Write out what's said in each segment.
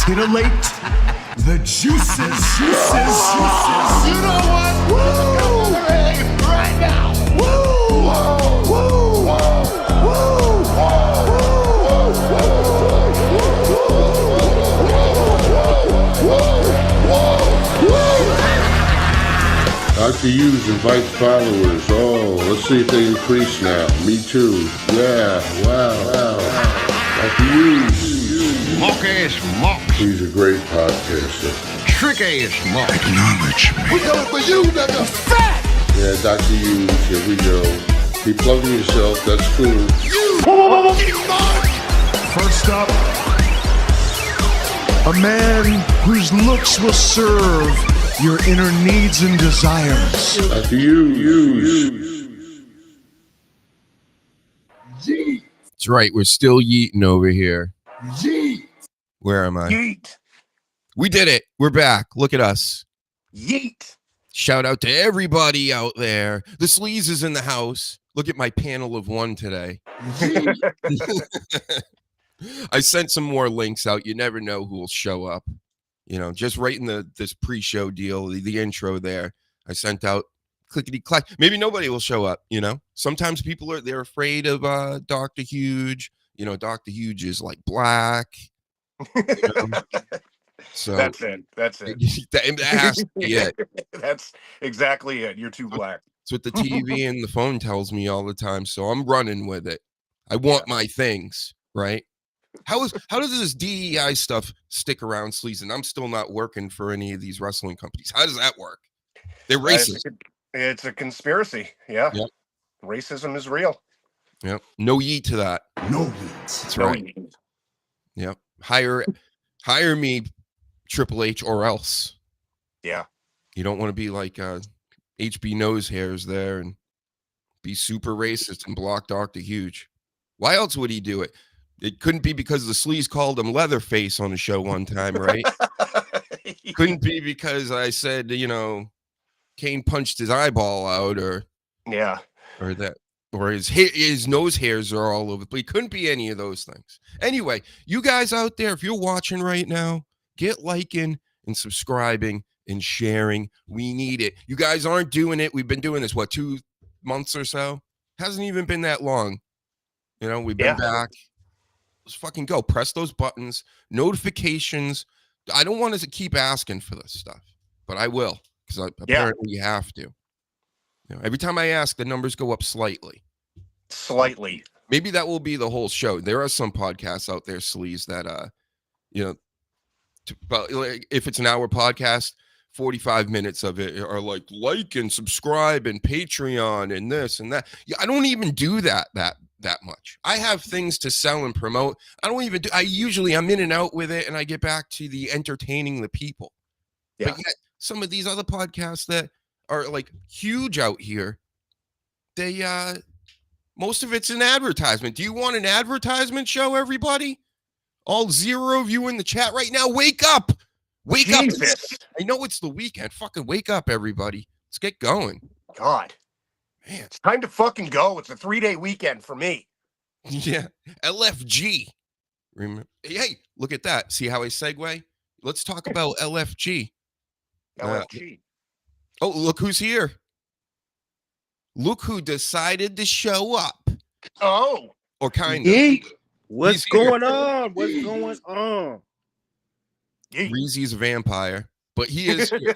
titillate the juices. You know what? Woo! Right now. Woo! Woo! Dr. Hughes invites followers. Oh, let's see if they increase now. Me too. Yeah, wow. Dr. Hughes. Mock-ass mock. He's a great podcaster. Trick-ass mock. Acknowledge me. We coming for you, nigga. Fat! Yeah, Dr. Hughes, here we go. Keep plugging yourself, that's cool. First up, a man whose looks will serve your inner needs and desires. Dr. Hughes. Yeet. That's right. We're still yeeting over here. Yeet. Where am I? Yeet. We did it. We're back. Look at us. Yeet. Shout out to everybody out there. The sleaze is in the house. Look at my panel of one today. I sent some more links out. You never know who will show up. You know, just right in this pre-show deal, the intro there, I sent out clickety-clack. Maybe nobody will show up, you know. Sometimes people they're afraid of Dr. Huge. You know, Dr. Huge is like black. You know? So That's it. that has to be it. That's exactly it. You're too black. It's what the TV and the phone tells me all the time. So I'm running with it. I want my things, right? How does this DEI stuff stick around, Sleaze? And I'm still not working for any of these wrestling companies. How does that work? They're racist. It's a conspiracy. Yeah. Yep. Racism is real. Yep. No yeet to that. No yeet. That's right. Yep. Hire me, Triple H, or else. Yeah. You don't want to be like HB Nose Hairs there and be super racist and block Dr. Huge. Why else would he do it? It couldn't be because the sleaze called him Leatherface on the show one time, right? Couldn't be because I said, you know, Kane punched his eyeball out or his nose hairs are all over. But it couldn't be any of those things. Anyway, you guys out there, if you're watching right now, get liking and subscribing and sharing. We need it. You guys aren't doing it. We've been doing this, 2 months or so? Hasn't even been that long. You know, we've been back. Let's fucking go. Press those buttons, notifications. I don't want to keep asking for this stuff, but I will because apparently you have to. You know, every time I ask, the numbers go up slightly. Slightly. Maybe that will be the whole show. There are some podcasts out there, Sleaze, that you know, but if it's an hour podcast, 45 minutes of it are like and subscribe and Patreon and this and that. Yeah, I don't even do that much. I have things to sell and promote. I'm in and out with it, and I get back to the entertaining the people. Yeah. But yet some of these other podcasts that are like huge out here, they most of it's an advertisement. Do you want an advertisement show, everybody? All 0 of you in the chat right now, wake up. Wake up. I know it's the weekend. Fucking wake up, everybody. Let's get going. God. Man, it's time to fucking go. It's a 3-day weekend for me. Yeah. LFG. Remember? Hey, look at that. See how I segue? Let's talk about LFG. LFG. Oh, look who's here. Look who decided to show up. Oh. Or kind of. What's going on? What's going on? Reezy's a vampire, but he is here.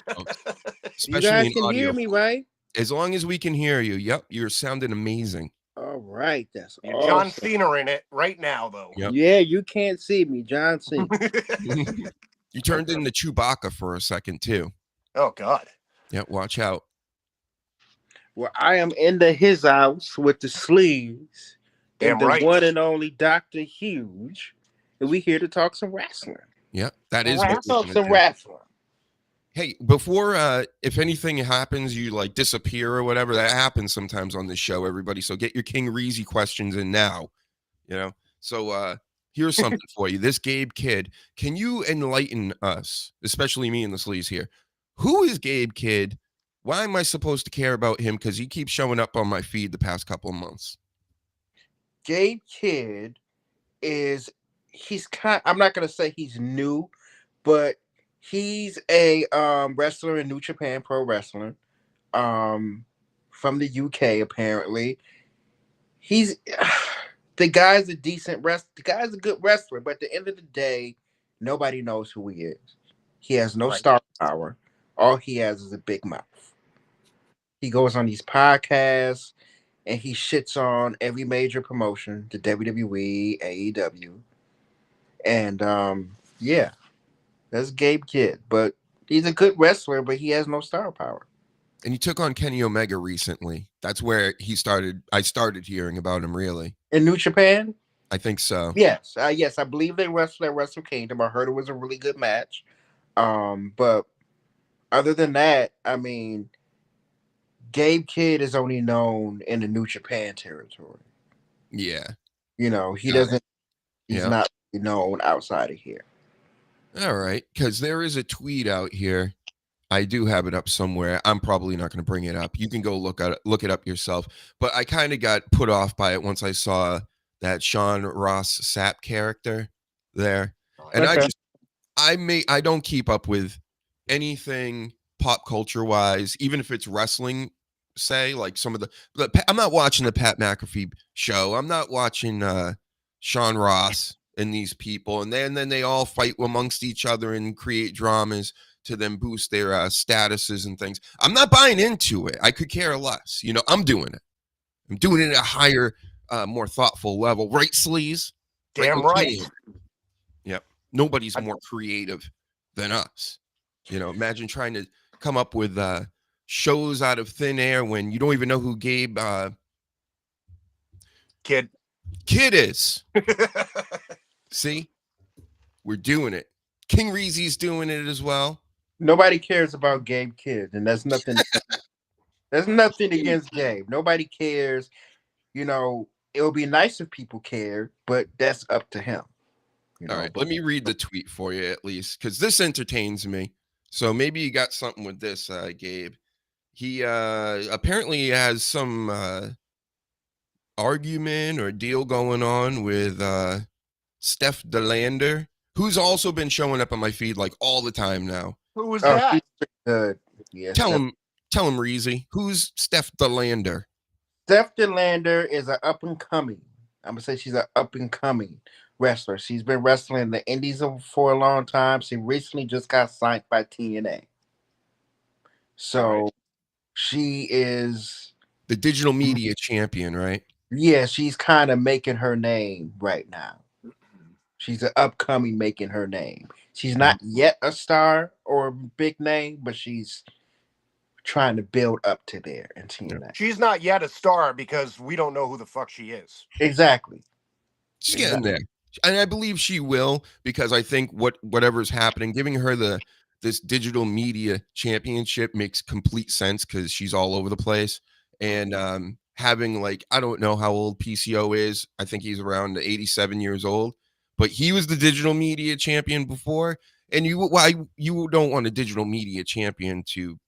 You guys can hear me, right? As long as we can hear you. Yep, you're sounding amazing. All right, that's awesome. John Cena in it right now, though. Yep. Yeah, you can't see me, John Cena. You turned into Chewbacca for a second, too. Oh, God. Yeah, watch out. Well, I am in his house with the sleeves and the one and only Dr. Huge, and we here to talk some wrestling. Yeah, that is what we're talking some wrestling. Hey, before if anything happens, you like disappear or whatever, that happens sometimes on this show, everybody. So get your King Reezy questions in now. You know, so here's something for you. This Gabe Kidd, can you enlighten us, especially me and the sleaze here? Who is Gabe Kidd? Why am I supposed to care about him? Because he keeps showing up on my feed the past couple of months. Gabe Kidd is, I'm not going to say he's new, but he's a wrestler in New Japan Pro Wrestling, from the UK apparently. He's the guy's a decent wrestler. The guy's a good wrestler, but at the end of the day, nobody knows who he is. He has no star power. All he has is a big mouth. He goes on these podcasts and he shits on every major promotion, the WWE, AEW. And yeah, that's Gabe Kidd. But he's a good wrestler, but he has no star power. And he took on Kenny Omega recently. That's where I started hearing about him, really. In New Japan? I think so. Yes. Yes, I believe they wrestled at Wrestle Kingdom. I heard it was a really good match. But other than that, I mean, Gabe Kidd is only known in the New Japan territory. Yeah. You know, he's not known outside of here. All right. Because there is a tweet out here. I do have it up somewhere. I'm probably not going to bring it up. You can go look it up yourself. But I kind of got put off by it once I saw that Sean Ross Sapp character there. And okay. I don't keep up with anything pop culture wise, even if it's wrestling, say, like some of I'm not watching the Pat McAfee show. I'm not watching Sean Ross and these people. And then they all fight amongst each other and create dramas to then boost their statuses and things. I'm not buying into it. I could care less. You know, I'm doing it. I'm doing it at a higher, more thoughtful level. Right, Sleaze? Damn right. Yep. Nobody's more creative than us. You know, imagine trying to come up with shows out of thin air when you don't even know who Gabe Kidd is. See? We're doing it. King Reezy's doing it as well. Nobody cares about Gabe Kidd, and that's nothing. There's nothing against Gabe. Nobody cares. You know, it would be nice if people cared, but that's up to him. You know? All right, let me read the tweet for you at least, because this entertains me. So maybe you got something with this, Gabe. He apparently has some argument or deal going on with Steph DeLander, who's also been showing up on my feed like all the time now. Who was that? Yeah, tell him, Reezy. Who's Steph DeLander? Steph DeLander is an up and coming. I'm gonna say she's an up and coming wrestler. She's been wrestling in the Indies for a long time. She recently just got signed by TNA. So she is the digital media champion, right? Yeah, she's kind of making her name right now. She's an upcoming making her name. She's not yet a star or a big name, but she's trying to build up to there in TNA. She's not yet a star because we don't know who the fuck she is. Exactly. She's getting there. And I believe she will, because I think whatever's happening, giving her this digital media championship makes complete sense because she's all over the place. And having, like, I don't know how old PCO is. I think he's around 87 years old. But he was the digital media champion before, and you don't want a digital media champion to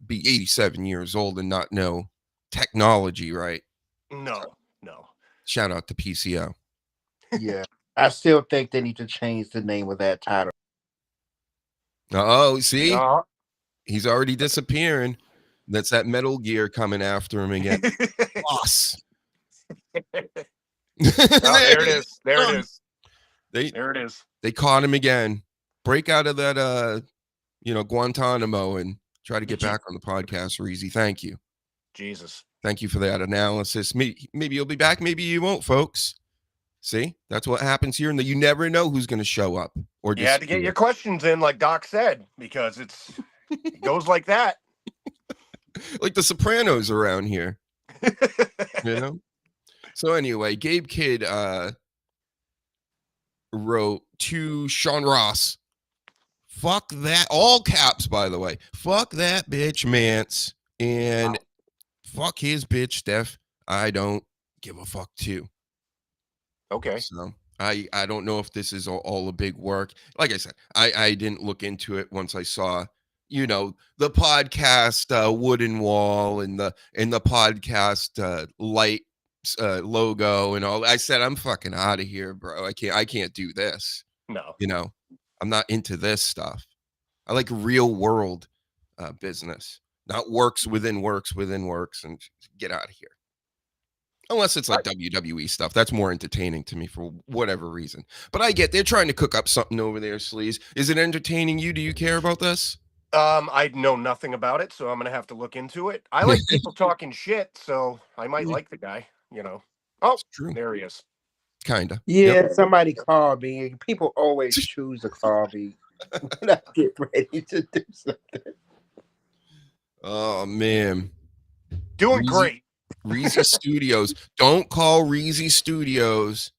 be 87 years old and not know technology, right? No. Shout out to PCO. Yeah, I still think they need to change the name of that title. Oh, see, he's already disappearing. That's that Metal Gear coming after him again. Boss. There it is. There it is. There it is. They caught him again. Break out of that Guantanamo and try to get back on the podcast, Reezy. Thank you. Jesus. Thank you for that analysis. Maybe you'll be back, maybe you won't, folks. See? That's what happens here, and you never know who's going to show up. Or you had to get your questions in, like Doc said, because it goes like that. Like the Sopranos around here. You know? So anyway, Gabe Kidd wrote to Sean Ross, fuck that, all caps, by the way, fuck that bitch Mance, and fuck his bitch Steph. I don't give a fuck too. Okay. So I don't know if this is all a big work. Like I said, I didn't look into it once I saw, the podcast wooden wall and the podcast light logo and all. I said, I'm fucking out of here, bro. I can't do this. No. I'm not into this stuff. I like real world business, not works within works within works, and get out of here. Unless it's like WWE stuff. That's more entertaining to me for whatever reason. But I get they're trying to cook up something over there, Sleaze. Is it entertaining you? Do you care about this? I know nothing about it, so I'm gonna have to look into it. I like people talking shit, so I might like the guy, you know. Oh, It's true. there he is. Kinda. Yeah, Yep. somebody called me. People always choose to call me when I get ready to do something. Oh man. Doing great. Reezy Studios. Don't call Reezy Studios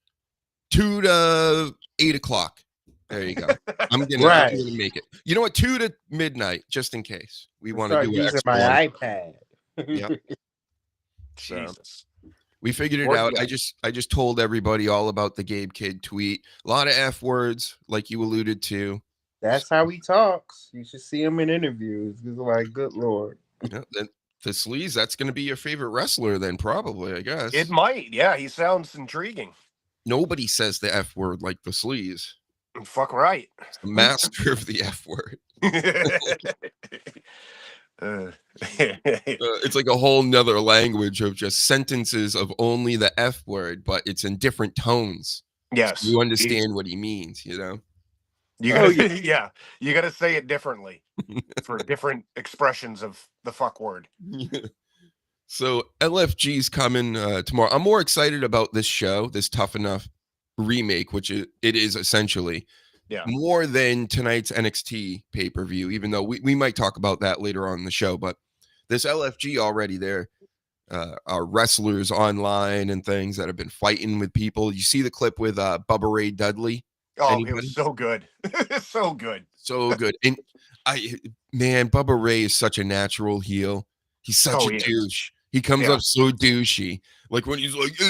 2 to 8 o'clock. There you go. I'm gonna make it. You know what? 2 to midnight, just in case we want to do using it. my iPad. Yep. Jesus. We figured it out. I just told everybody all about the Gabe Kid tweet. A lot of F words, like you alluded to. That's how he talks. You should see him in interviews. He's like, good Lord. Yeah, the Sleaze, that's going to be your favorite wrestler then, probably, I guess. It might. Yeah, he sounds intriguing. Nobody says the F word like the Sleaze. Fuck right. It's the master of the F word. It's like a whole nother language of just sentences of only the F word, but it's in different tones. Yes. So you understand what he means, you know? You gotta, yeah, you got to say it differently for different expressions of the fuck word. So LFG's coming tomorrow. I'm more excited about this show, this Tough Enough remake, which it is essentially. Yeah. More than tonight's NXT pay-per-view, even though we might talk about that later on in the show. But this LFG already there are wrestlers online and things that have been fighting with people. You see the clip with Bubba Ray Dudley? Oh, it was so good. So good. So good. And Bubba Ray is such a natural heel. He's such a douche. He comes up so douchey. Like when he's like,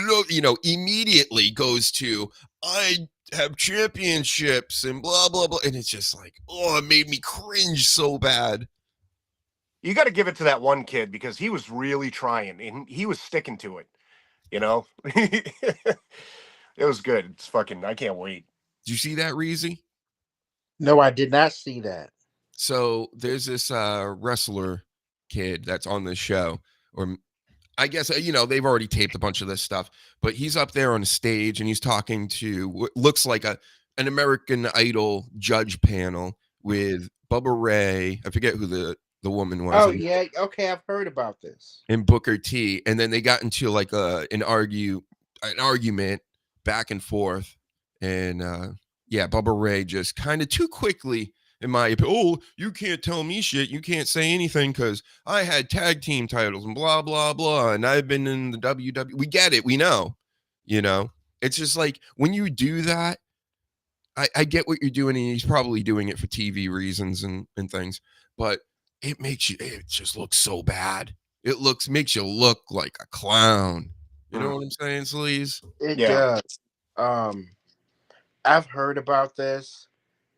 immediately goes to, I have championships and blah, blah, blah. And it's just like, oh, it made me cringe so bad. You got to give it to that one kid because he was really trying and he was sticking to it. You know, it was good. It's fucking, I can't wait. Did you see that, Reezy? No, I did not see that. So there's this wrestler kid that's on this show, or I guess, they've already taped a bunch of this stuff, but he's up there on a stage and he's talking to what looks like an American Idol judge panel with Bubba Ray. I forget who the woman was. Oh, yeah. Okay, I've heard about this. And Booker T. And then they got into like an argument back and forth. And Bubba Ray just kind of too quickly, in my opinion, oh, you can't tell me shit. You can't say anything because I had tag team titles and blah, blah, blah. And I've been in the WWE. We get it. We know, it's just like when you do that, I get what you're doing. And he's probably doing it for TV reasons and things, but it just looks so bad. It makes you look like a clown. You know what I'm saying, Sleaze? It does. I've heard about this.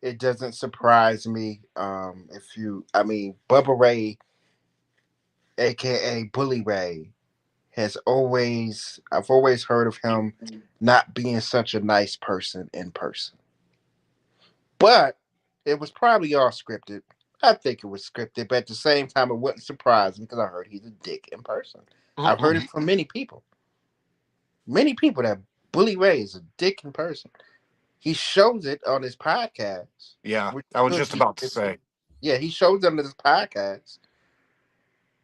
It doesn't surprise me. Bubba Ray, aka Bully Ray, I've always heard of him not being such a nice person in person. But it was probably all scripted. I think it was scripted, but at the same time, it wouldn't surprise me because I heard he's a dick in person. I've heard it from many people. Many people that Bully Ray is a dick in person. He shows it on his podcast. Yeah, I was just about to say. Yeah, he shows it on his podcast.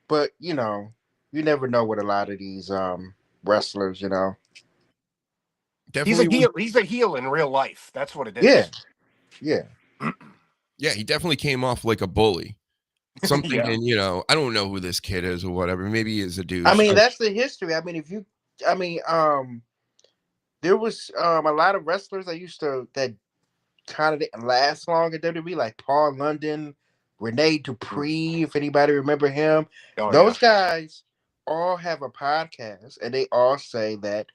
But, you never know with a lot of these wrestlers, Definitely He's a heel in real life. That's what it is. Yeah. Yeah, he definitely came off like a bully. Something, and I don't know who this kid is or whatever. Maybe he is a dude. That's the history. There was a lot of wrestlers that kind of didn't last long at WWE, like Paul London, Rene Dupree, if anybody remember him. Those guys all have a podcast, and they all say that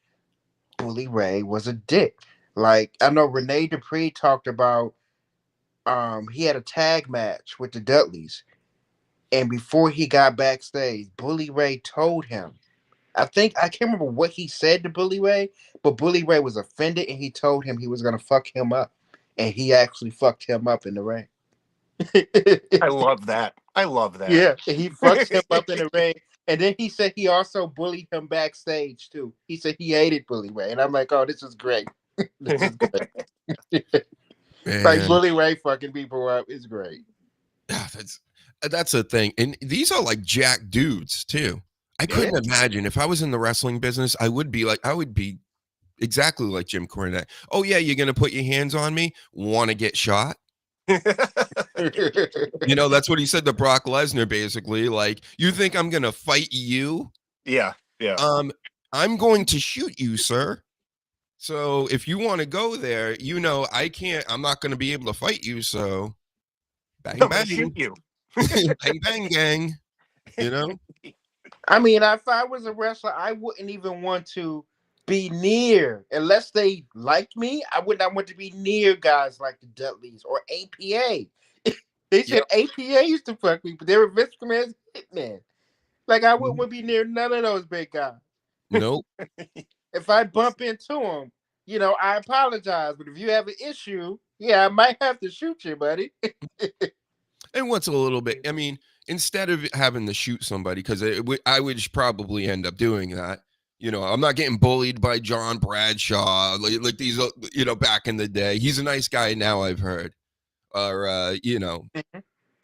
Bully Ray was a dick. Like, I know Rene Dupree talked about he had a tag match with the Dudleys, and before he got backstage, Bully Ray told him, I can't remember what he said to Bully Ray, but Bully Ray was offended and he told him he was going to fuck him up and he actually fucked him up in the ring. I love that. I love that. Yeah, he fucked him up in the ring. And then he said he also bullied him backstage too. He said he hated Bully Ray. And I'm like, oh, this is great. This is great. Like Man, Bully Ray fucking people up is great. yeah, that's a thing. And these are like jack dudes too. I couldn't imagine if I was in the wrestling business, I would be exactly like Jim Cornette. Oh yeah, you're gonna put your hands on me? Want to get shot? You know, that's what he said to Brock Lesnar, basically. Like, you think I'm gonna fight you? Yeah. I'm going to shoot you, sir. So if you want to go there, you know I'm not gonna be able to fight you. So bang I'm gonna bang, shoot you. bang bang gang. You know? I mean, if I was a wrestler, I wouldn't even want to be near, unless they liked me. I would not want to be near guys like the Dudleys or APA. They said APA used to fuck me, but they were Vince McMahon's hitman. Like, I wouldn't want to be near none of those big guys. Nope. If I bump into them, you know, I apologize. But if you have an issue, yeah, I might have to shoot you, buddy. And what's a little bit, I mean, instead of having to shoot somebody, because I would probably end up doing that. You know, I'm not getting bullied by John Bradshaw like these, you know, back in the day. He's a nice guy now, I've heard. Or, you know,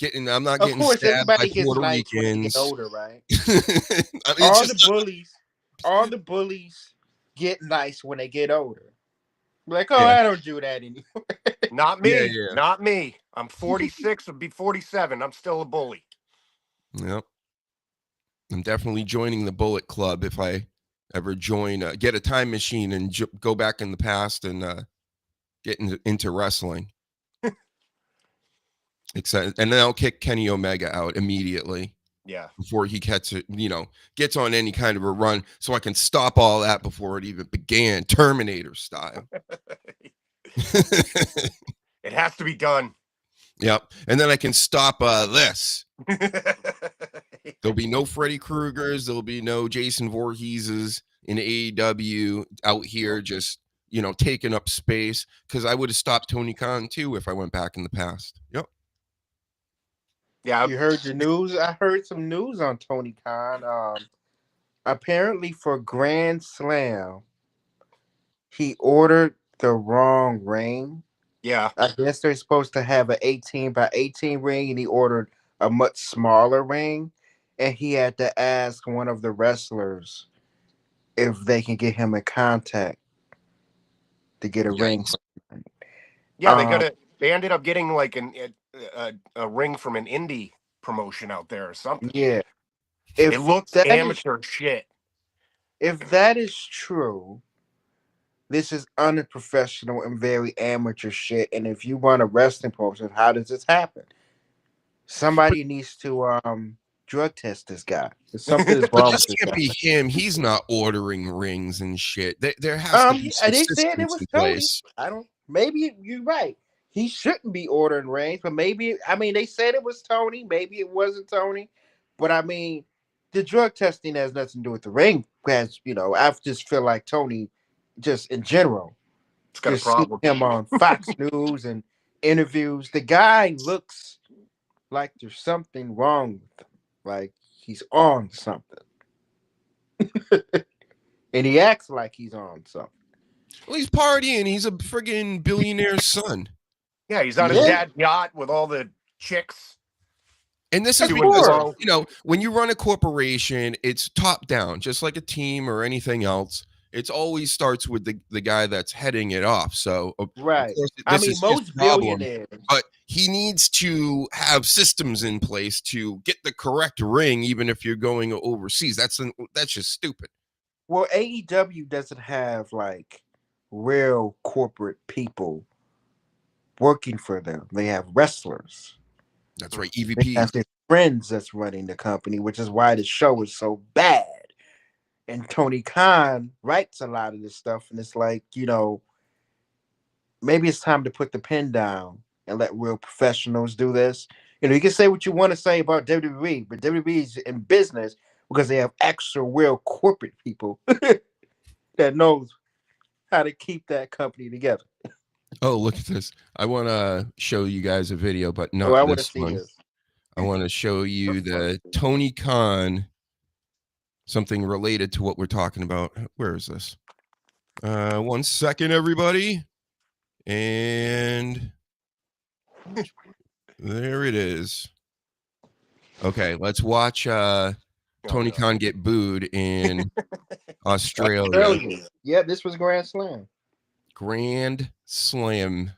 I'm not getting stabbed by Puerto Ricans. Get older, right? I mean, all the bullies get nice when they get older. Like, I don't do that anymore. Not me. Yeah. Not me. I'm 46. I'll be 47. I'm still a bully. Yep. I'm definitely joining the Bullet Club if I ever get a time machine and go back in the past and get into wrestling. And then I'll kick Kenny Omega out immediately. Yeah. Before he gets on any kind of a run, so I can stop all that before it even began, Terminator style. It has to be done. Yep. And then I can stop this. There'll be no Freddy Kruegers. There'll be no Jason Voorheeses in AEW out here just, you know, taking up space, because I would have stopped Tony Khan too if I went back in the past. Yep. Yeah. You heard the news? I heard some news on Tony Khan. Apparently for Grand Slam, he ordered the wrong ring. Yeah. I guess they're supposed to have an 18x18 ring, and he ordered a much smaller ring, and he had to ask one of the wrestlers if they can get him in contact to get a ring. Yeah, they ended up getting like a ring from an indie promotion out there or something. Yeah. It looks amateur shit. If that is true, this is unprofessional and very amateur shit. And if you run a wrestling promotion, how does this happen? Somebody needs to drug test this guy. Something is wrong. This can't be him. He's not ordering rings and shit. There has to be some systems in place. Maybe you're right. He shouldn't be ordering rings, but maybe, I mean, they said it was Tony. Maybe it wasn't Tony. But I mean, the drug testing has nothing to do with the ring. Because, you know, I just feel like Tony, just in general, it's got a problem. Him on Fox News and interviews. The guy looks like there's something wrong with him. Like he's on something. And he acts like he's on something. Well, he's partying. He's a friggin' billionaire's son. Yeah, he's on his dad's yacht with all the chicks. And this is because, you know, when you run a corporation, it's top down, just like a team or anything else. It always starts with the guy that's heading it off. So, right. I mean, most billionaires. But he needs to have systems in place to get the correct ring, even if you're going overseas. That's just stupid. Well, AEW doesn't have like real corporate people working for them. They have wrestlers. That's right. EVP. They have their friends that's running the company, which is why the show is so bad. And Tony Khan writes a lot of this stuff, and it's like, you know, maybe it's time to put the pen down and let real professionals do this. You know, you can say what you want to say about WWE, but WWE is in business because they have extra real corporate people that knows how to keep that company together. Oh, look at this. I want to show you guys a video, but not I want to this see one. this. I want to show you the Tony Khan, something related to what we're talking about. Where is this? 1 second, everybody. And there it is. Okay, let's watch Tony Khan get booed in Australia. Yeah, this was Grand Slam. Grand Slam.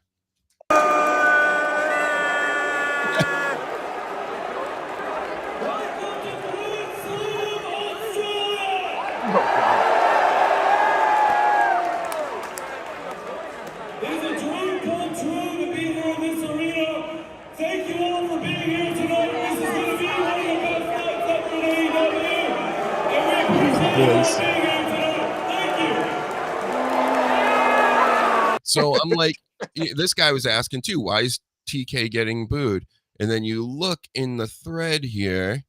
It's a dream come true to be here in this arena. Thank you all for being here tonight. This is going to be one of the best nights ever in AEW. And we appreciate you all being here tonight. Thank you. So I'm like, this guy was asking too, why is TK getting booed? And then you look in the thread here,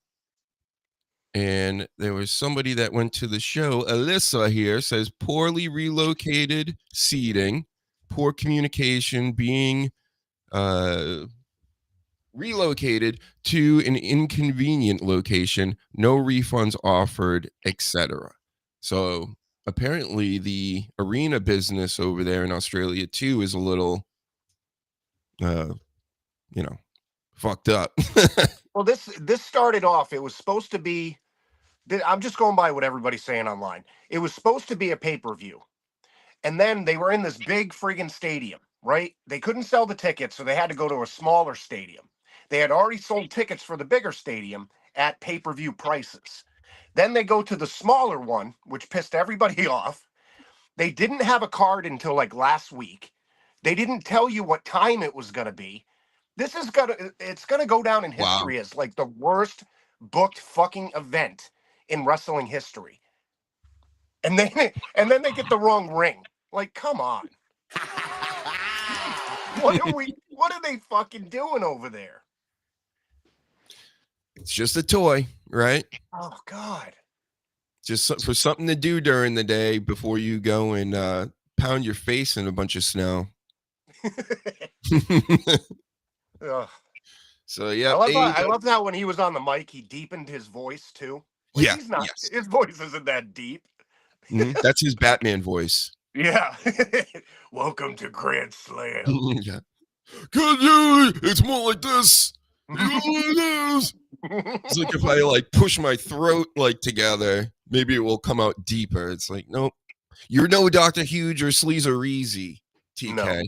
and there was somebody that went to the show. Alyssa here says poorly relocated seating, poor communication, being relocated to an inconvenient location, no refunds offered, etc. So apparently the arena business over there in Australia too is a little fucked up. Well, this started off, it was supposed to be, I'm just going by what everybody's saying online. It was supposed to be a pay-per-view. And then they were in this big friggin' stadium, right? They couldn't sell the tickets, so they had to go to a smaller stadium. They had already sold tickets for the bigger stadium at pay-per-view prices. Then they go to the smaller one, which pissed everybody off. They didn't have a card until like last week. They didn't tell you what time it was going to be. It's gonna go down in history as like the worst booked fucking event in wrestling history. And then they get the wrong ring. Like, come on. What are they fucking doing over there? It's just a toy, right? Oh God. Just for something to do during the day before you go and pound your face in a bunch of snow. Ugh. So yeah, I love how when he was on the mic, he deepened his voice too. Like, yeah, he's not. Yes. His voice isn't that deep. That's his Batman voice. Yeah. Welcome to Grand Slam. Yeah. It's more like this. It's like if I like push my throat like together, maybe it will come out deeper. It's like, nope. You're no Dr. Huge or Sleazereezy, TK. No.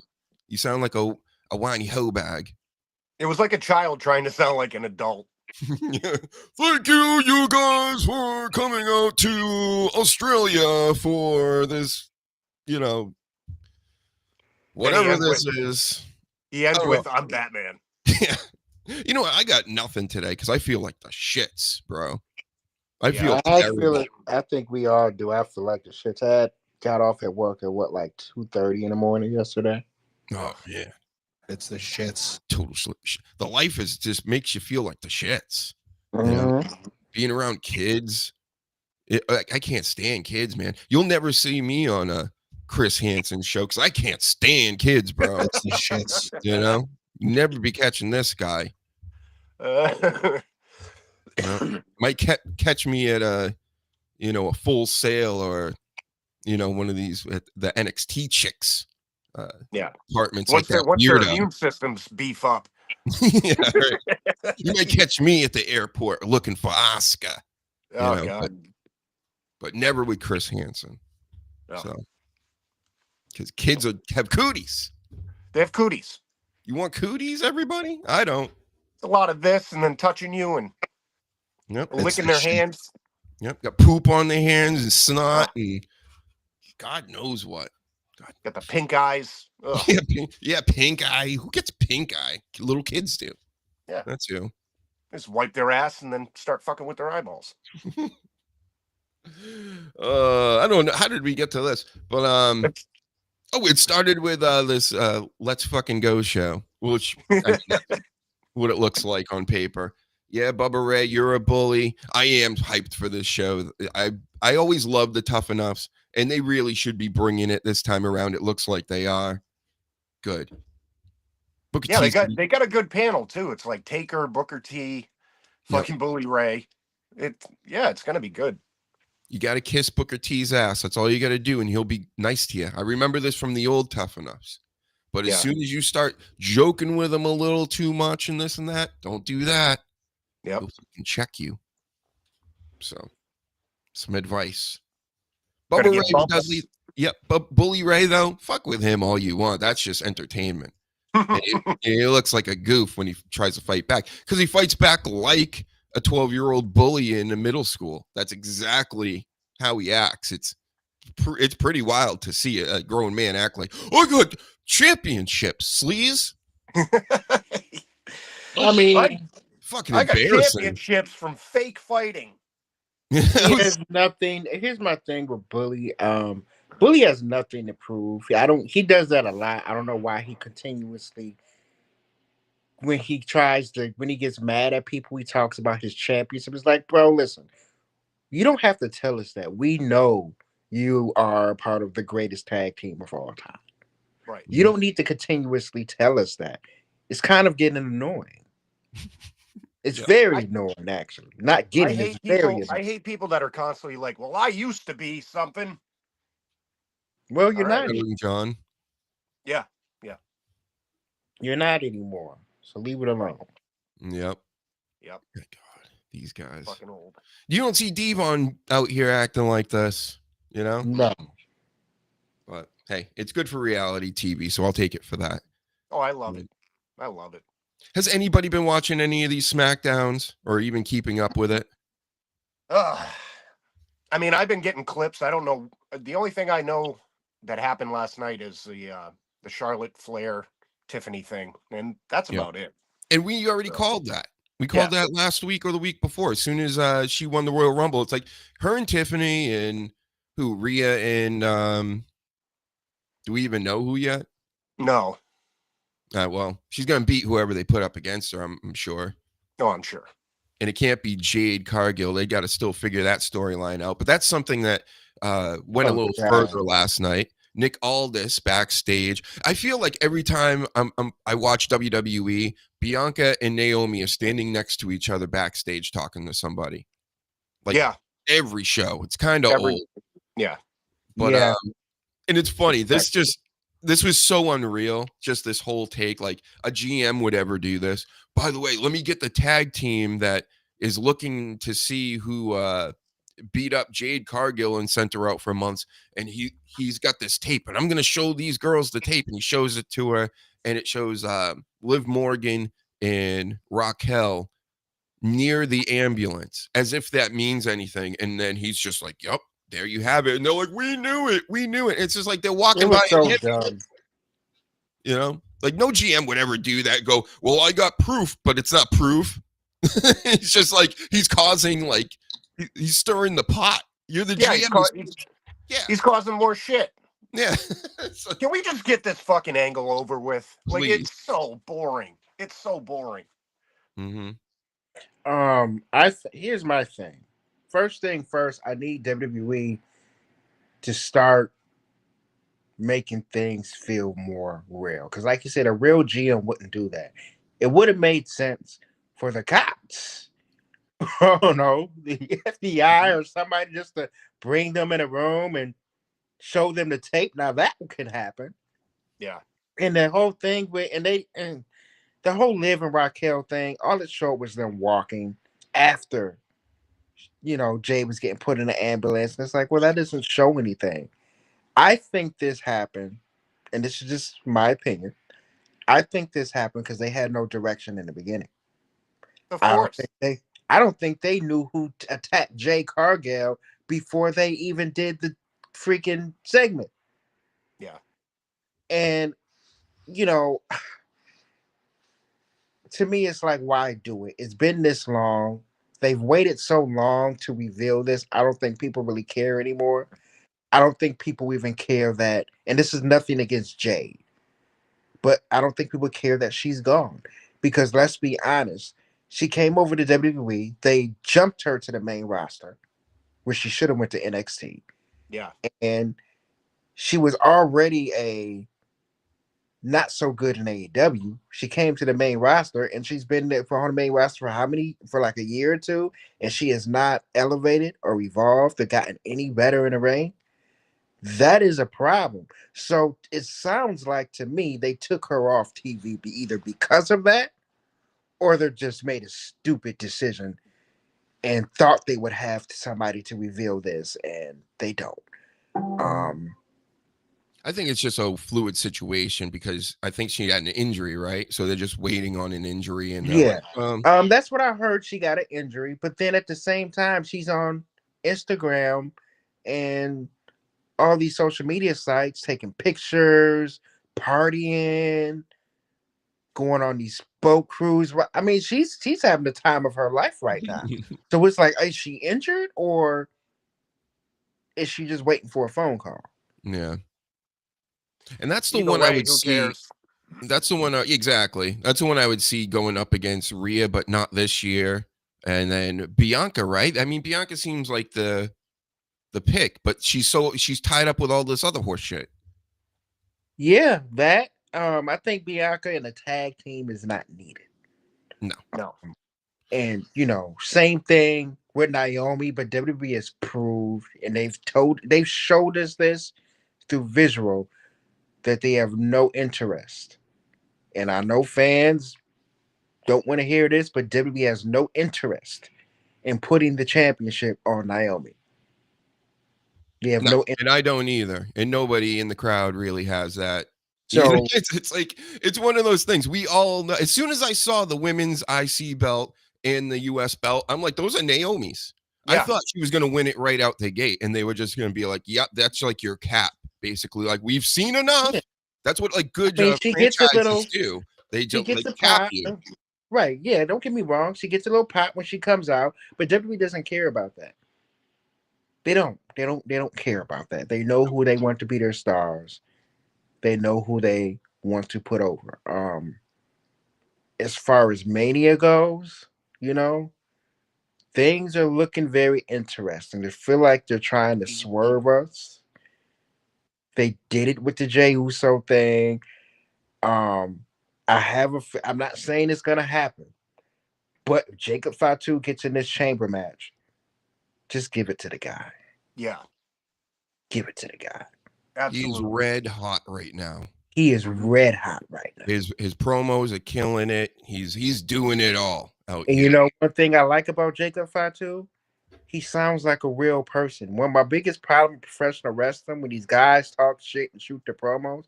You sound like a whiny hoe bag. It was like a child trying to sound like an adult. Thank you guys, for coming out to Australia for this, whatever this is. He ends with, I'm Batman. Yeah. You know what? I got nothing today because I feel like the shits, bro. I feel terrible. I think we all do. I feel like the shits. I got off at work at like 2:30 in the morning yesterday. Oh, yeah. It's the shits. Total shit. The life is just makes you feel like the shits. Mm-hmm. Being around kids. I can't stand kids, man. You'll never see me on a Chris Hansen show because I can't stand kids, bro. It's the shits. You never be catching this guy. Might catch me at a Full Sail or one of these at the NXT chicks. Apartments once like that. Once their immune systems beef up. Yeah, right. You might catch me at the airport looking for Oscar. God. But never with Chris Hansen. Oh. So, because kids have cooties. They have cooties. You want cooties, everybody? I don't. It's a lot of this and then touching you and licking their hands. Yep, got poop on their hands and snot and God knows what. God. Got the pink eyes. Yeah, pink eye. Who gets pink eye? Little kids do. Yeah. That's you. Just wipe their ass and then start fucking with their eyeballs. I don't know. How did we get to this? But it started with this Let's Fucking Go show, which what it looks like on paper. Yeah, Bubba Ray, you're a bully. I am hyped for this show. I always love the Tough Enoughs, and they really should be bringing it this time around. It looks like they are. good. Booker Yeah, T's they got a good panel too. It's like Taker, Booker T, fucking Bully Ray. It's gonna be good. You got to kiss Booker T's ass. That's all you got to do, and he'll be nice to you. I remember this from the old Tough Enoughs. But as soon as you start joking with him a little too much and this and that, don't do that. Yep. He'll fucking check you. So, some advice. Gotta Bubba get Ray bumps. Dudley. Yep. But Bully Ray, though, fuck with him all you want. That's just entertainment. And he looks like a goof when he tries to fight back because he fights back like a 12-year-old bully in a middle school. That's exactly how he acts. It's pretty wild to see a grown man act like, oh, I got championships, sleaze. I mean, fucking I got embarrassing. championships from fake fighting. he has nothing. Here's my thing with Bully. Bully has nothing to prove. He does that a lot. I don't know why he continuously, when he gets mad at people, he talks about his championship. It's like, bro, listen, you don't have to tell us that. We know you are part of the greatest tag team of all time. Right. You don't need to continuously tell us that. It's kind of getting annoying. It's very annoying, actually. Not getting. It's very annoying. I hate people that are constantly like, "Well, I used to be something." Well, you're not, John. Yeah. You're not anymore. So leave it alone. Yep. Yep. My God, these guys. Fucking old. You don't see Devon out here acting like this, you know? No. But hey, it's good for reality TV, so I'll take it for that. Oh, I love it. I love it. Has anybody been watching any of these SmackDowns or even keeping up with it? I mean, I've been getting clips. I don't know. The only thing I know that happened last night is the Charlotte Flair Tiffany thing, and that's about it. And we already called that. We called that last week or the week before. As soon as she won the Royal Rumble, it's like her and Tiffany and Rhea and do we even know who yet? No. Well, she's gonna beat whoever they put up against her. I'm sure. No, I'm sure. And it can't be Jade Cargill. They got to still figure that storyline out. But that's something that went a little further last night. Nick Aldis backstage. I feel like every time I watch WWE, Bianca and Naomi are standing next to each other backstage talking to somebody. Like every show. It's kind of old. Yeah. But and it's funny. This was so unreal. Just this whole take, like a GM would ever do this. By the way, let me get the tag team that is looking to see who beat up Jade Cargill and sent her out for months. And he's got this tape, and I'm going to show these girls the tape. And he shows it to her, and it shows Liv Morgan and Raquel near the ambulance, as if that means anything. And then he's just like, yep, there you have it. And they're like, we knew it. It's just like they're walking by. So dumb. You know, like no GM would ever do that. Go, well, I got proof, but it's not proof. It's just like he's causing, like, he's stirring the pot. You're the GM. He's causing more shit. Yeah. Can we just get this fucking angle over with? Like, it's so boring. It's so boring. Mm-hmm. Here's my thing. First thing first, I need WWE to start making things feel more real. Because like you said, a real GM wouldn't do that. It would have made sense for the cops. Oh no, the FBI or somebody just to bring them in a room and show them the tape. Now that could happen. Yeah. And the whole thing and the whole Liv and Raquel thing, all it showed was them walking after, Jay was getting put in the ambulance. And it's like, well, that doesn't show anything. I think this happened, and this is just my opinion. I think this happened because they had no direction in the beginning. Of course. I don't think they knew who attacked Jay Cargill before they even did the freaking segment. Yeah. And, to me, it's like, why do it? It's been this long. They've waited so long to reveal this. I don't think people really care anymore. I don't think people even care that, and this is nothing against Jade, but I don't think people care that she's gone. Because let's be honest, she came over to WWE. They jumped her to the main roster, where she should have went to NXT. Yeah. And she was already a not so good in AEW. She came to the main roster and she's been there on the main roster for how many? For like a year or two, and she has not elevated or evolved or gotten any better in the ring. That is a problem. So it sounds like to me they took her off TV either because of that or they just made a stupid decision and thought they would have somebody to reveal this and they don't. I think it's just a fluid situation because I think she had an injury, right? So they're just waiting on an injury, and Yeah. like, That's what I heard. She got an injury, but then at the same time, she's on Instagram and all these social media sites taking pictures, partying, going on these boat cruises. I mean, she's having the time of her life right now. So it's like, is she injured or is she just waiting for a phone call? yeah. And that's the Either one way, I would who see. cares? That's the one exactly. That's the one I would see going up against Rhea, but not this year. And then Bianca, right? I mean, Bianca seems like the pick, but she's tied up with all this other horse shit. Yeah, that I think Bianca in a tag team is not needed. No. And same thing with Naomi, but WWE has proved and they've showed us this through visual that they have no interest. And I know fans don't want to hear this, but WWE has no interest in putting the championship on Naomi. They have no and I don't either. And nobody in the crowd really has that. So it's like it's one of those things. We all know. As soon as I saw the women's IC belt and the US belt, I'm like, those are Naomi's. Yeah. I thought she was going to win it right out the gate, and they were just going to be like, "Yep, that's like your cap." Basically, like we've seen enough. Yeah. That's what like good she gets a little do. They just gets like a cap pop. you. Right. Yeah, don't get me wrong. She gets a little pop when she comes out, but WWE doesn't care about that. They don't care about that. They know who they want to be their stars. They know who they want to put over. As far as Mania goes, things are looking very interesting. They feel like they're trying to swerve us. They did it with the Jey Uso thing. I'm not saying it's gonna happen, but if Jacob Fatu gets in this chamber match, just give it to the guy. Yeah. Give it to the guy. Absolutely. He's red hot right now. He is red hot right now. His promos are killing it. He's doing it all out And here. one thing I like about Jacob Fatu, he sounds like a real person. One of my biggest problems with professional wrestling, when these guys talk shit and shoot their promos,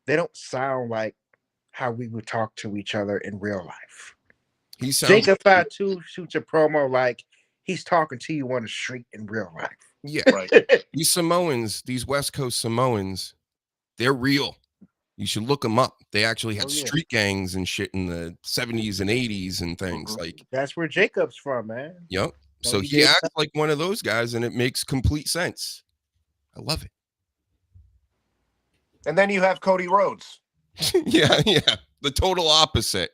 they don't sound like how we would talk to each other in real life. Jacob Fatu shoots a promo like he's talking to you on the street in real life. Yeah, right. These Samoans, these West Coast Samoans, they're real. You should look them up. They actually had street gangs and shit in the 70s and 80s and things. Like that's where Jacob's from, man. Yep. So he acts like one of those guys, and it makes complete sense. I love it. And then you have Cody Rhodes. yeah. The total opposite.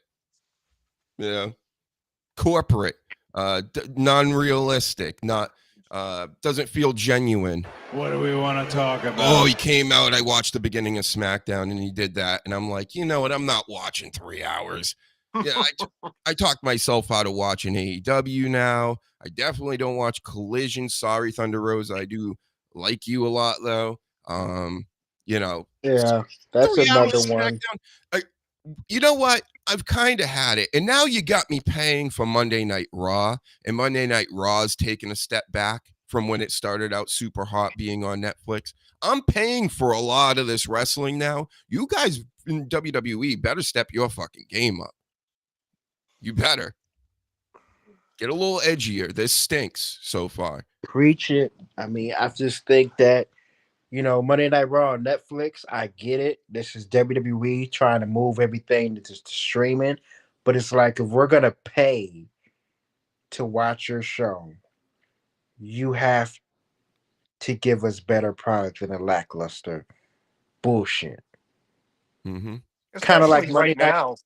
Corporate, non-realistic, not doesn't feel genuine. What do we want to talk about? Oh, he came out. I watched the beginning of SmackDown, and he did that, and I'm like, you know what? I'm not watching 3 hours. Yeah, I talked myself out of watching AEW now. I definitely don't watch Collision. Sorry, Thunder Rosa. I do like you a lot, though. Yeah, that's another one. You know what? I've kind of had it. And now you got me paying for Monday Night Raw. And Monday Night Raw's taken a step back from when it started out super hot being on Netflix. I'm paying for a lot of this wrestling now. You guys in WWE better step your fucking game up. You better. Get a little edgier. This stinks so far. Preach it. I mean, I just think that, Monday Night Raw on Netflix, I get it. This is WWE trying to move everything to streaming. But it's like, if we're going to pay to watch your show, you have to give us better product than a lackluster bullshit. Mm-hmm. Kind of like right now.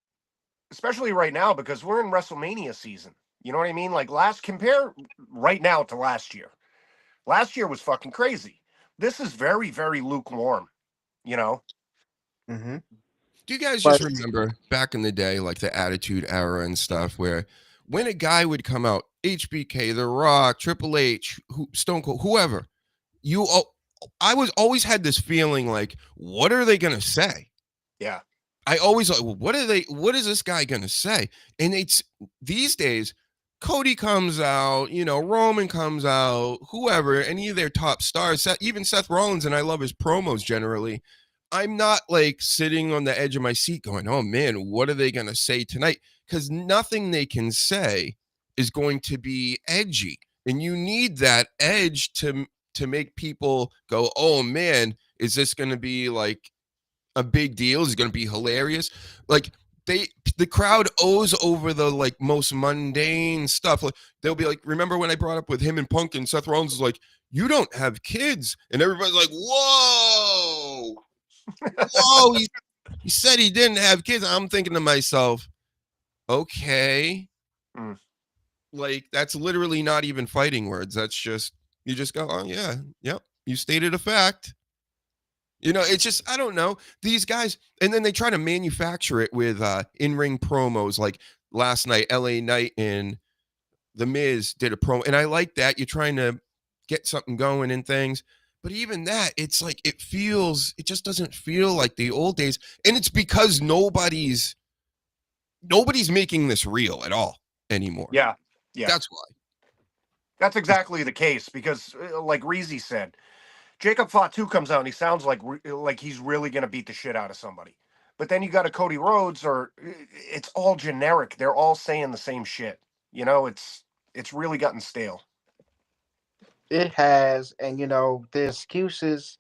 Especially right now, because we're in WrestleMania season. You know what I mean? Like compare right now to last year. Last year was fucking crazy. This is very, very lukewarm, Mm-hmm. Do you guys But just remember back in the day, like the Attitude Era and stuff, where when a guy would come out, HBK, The Rock, Triple H, Stone Cold, whoever, I was always had this feeling like, what are they gonna say? Yeah. I always like, what is this guy gonna say? And it's these days, Cody comes out, Roman comes out, whoever, any of their top stars, even Seth Rollins, and I love his promos generally. I'm not like sitting on the edge of my seat going, oh man, what are they gonna say tonight? Because nothing they can say is going to be edgy. And you need that edge to make people go, oh man, is this gonna be like a big deal? Is going to be hilarious? Like the crowd owes over the like most mundane stuff. Like they'll be like, remember when I brought up with him and Punk and Seth Rollins is like, you don't have kids, and everybody's like, whoa, whoa. He said he didn't have kids. I'm thinking to myself, okay, like that's literally not even fighting words. That's just you just go, oh yeah, yep, you stated a fact. It's just, I don't know, these guys, and then they try to manufacture it with in-ring promos. Like last night, LA Knight and The Miz did a promo, and I like that. You're trying to get something going and things, but even that, it's like, it just doesn't feel like the old days, and it's because nobody's making this real at all anymore. Yeah. That's why. That's exactly the case, because like Reezy said, Jacob Fatu comes out and he sounds like he's really going to beat the shit out of somebody. But then you got a Cody Rhodes, or it's all generic. They're all saying the same shit. It's really gotten stale. it has, and the excuses.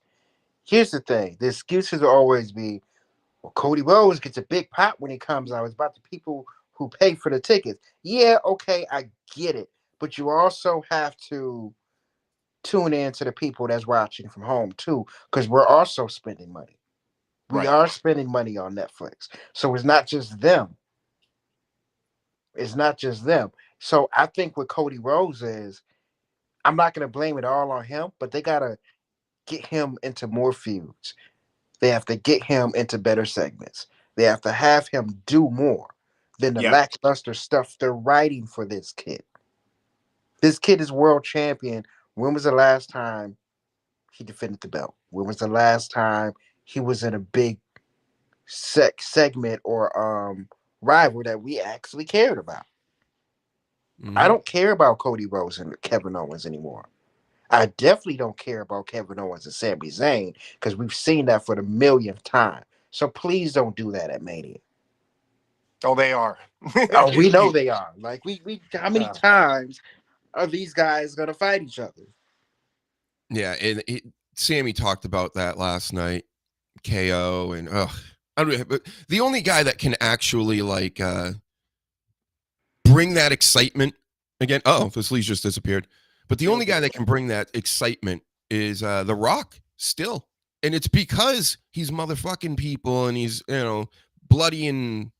Here's the thing: the excuses will always be, well, Cody Rhodes gets a big pop when he comes out. It's about the people who pay for the tickets. Yeah, okay, I get it, but you also have to tune in to the people that's watching from home too, because we're also spending money. We are spending money on Netflix, so it's not just them. It's not just them. So I think what Cody Rhodes is, I'm not going to blame it all on him, but they got to get him into more feuds. They have to get him into better segments. They have to have him do more than the lackluster stuff they're writing for this kid. This kid is world champion. When was the last time he defended the belt? When was the last time he was in a big segment or rival that we actually cared about? Mm-hmm. I don't care about Cody Rhodes and Kevin Owens anymore. I definitely don't care about Kevin Owens and Sami Zayn, because we've seen that for the millionth time. So please don't do that at Mania. Oh, they are. Oh, we know they are. Like we how many times are these guys gonna fight each other? Yeah, and Sammy talked about that last night. KO and I don't know, but the only guy that can actually like bring that excitement again. Oh, this Lee's just disappeared. But the only guy that can bring that excitement is The Rock still. And it's because he's motherfucking people and he's, bloodying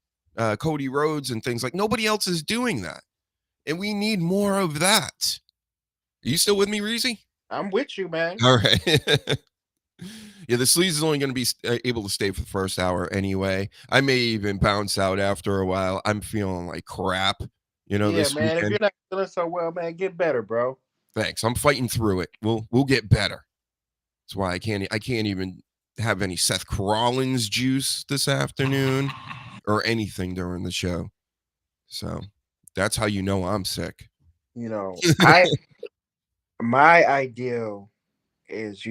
Cody Rhodes and things like nobody else is doing that. And we need more of that. Are you still with me, Reezy? I'm with you, man. All right. Yeah, the Sleaze is only going to be able to stay for the first hour anyway. I may even bounce out after a while. I'm feeling like crap, this man, weekend. If you're not feeling so well, man, get better, bro. Thanks. I'm fighting through it. We'll get better. That's why I can't even have any Seth Rollins juice this afternoon or anything during the show. So that's how you know I'm sick. My ideal is,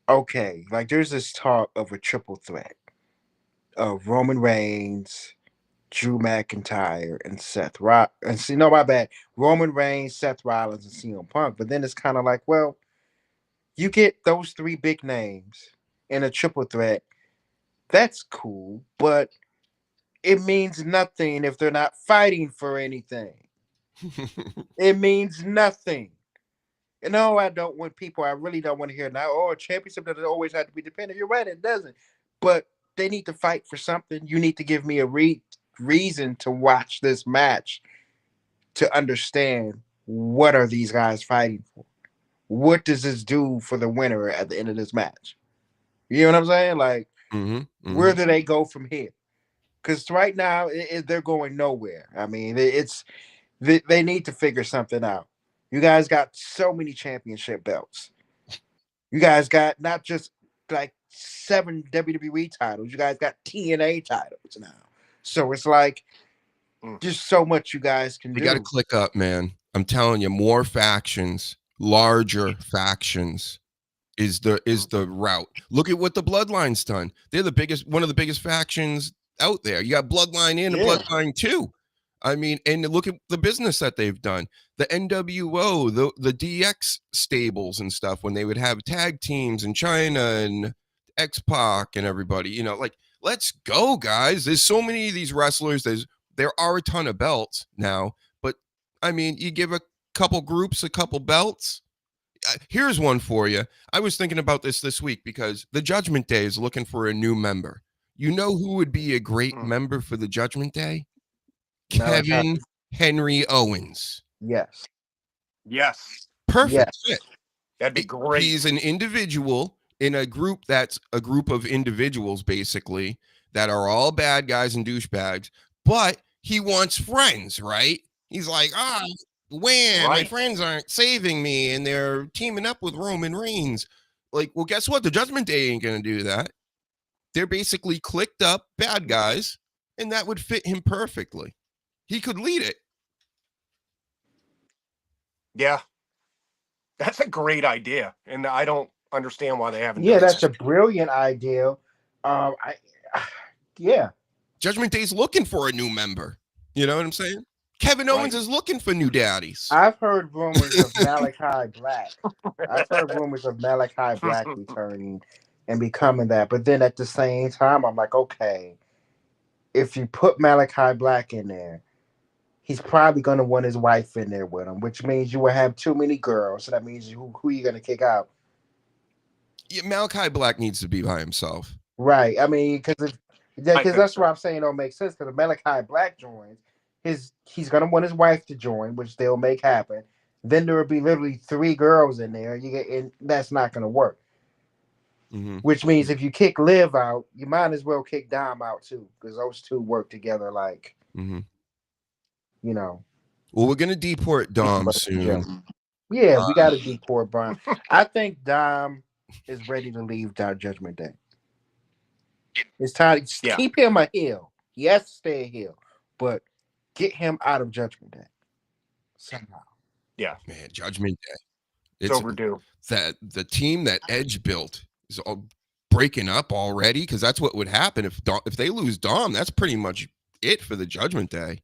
okay, like there's this talk of a triple threat of Roman Reigns, Drew McIntyre, and Seth Rollins. And my bad. Roman Reigns, Seth Rollins, and CM Punk. But then it's kind of like, well, you get those three big names in a triple threat. That's cool, but it means nothing if they're not fighting for anything. It means nothing. I really don't want to hear now, a championship doesn't always have to be defended. You're right, it doesn't. But they need to fight for something. You need to give me a reason to watch this match to understand what are these guys fighting for. What does this do for the winner at the end of this match? You know what I'm saying? Like, Where do they go from here? Because right now they're going nowhere. I mean, they need to figure something out. You guys got so many championship belts. You guys got not just like 7 WWE titles. You guys got TNA titles now. So it's like just so much you guys can do. You got to click up, man. I'm telling you, more factions, larger factions is the route. Look at what the Bloodline's done. They're one of the biggest factions out there. You got Bloodline in and Bloodline 2. I mean, and look at the business that they've done. The NWO, the DX stables and stuff, when they would have tag teams in China and X-Pac and everybody, you know, like, let's go, guys. There's so many of these wrestlers. There are a ton of belts now, but I mean, you give a couple groups a couple belts. Here's one for you. I was thinking about this week because the Judgment Day is looking for a new member. You know who would be a great member for the Judgment Day? Kevin Henry Owens. Yes. Perfect fit. That'd be great. He's an individual in a group that's a group of individuals, basically, that are all bad guys and douchebags, but he wants friends, right? He's like, my friends aren't saving me, and they're teaming up with Roman Reigns. Like, well, guess what? The Judgment Day ain't going to do that. They're basically clicked up bad guys, and that would fit him perfectly. He could lead it. Yeah. That's a great idea. And I don't understand why they haven't done that's a brilliant idea. Judgment Day's looking for a new member. You know what I'm saying? Kevin Owens is looking for new daddies. I've heard rumors of Malachi Black. Returning and becoming that. But then at the same time, I'm like, okay, if you put Malachi Black in there, he's probably going to want his wife in there with him, which means you will have too many girls. So that means who are you going to kick out? Yeah, Malachi Black needs to be by himself. Right. I mean, because that's what I'm saying don't make sense. Because if Malachi Black joins, he's going to want his wife to join, which they'll make happen. Then there will be literally 3 girls in there. And that's not going to work. Which means if you kick Liv out, you might as well kick Dom out too, because those two work together like, you know. Well, we're gonna deport Dom soon. Yeah, we got to deport Dom. I think Dom is ready to leave Judgment Day. It's time to keep him a heel. He has to stay a heel, but get him out of Judgment Day somehow. Yeah, man, Judgment Day. It's overdue. That the team that Edge built is all breaking up already, because that's what would happen if they lose Dom. That's pretty much it for the Judgment Day.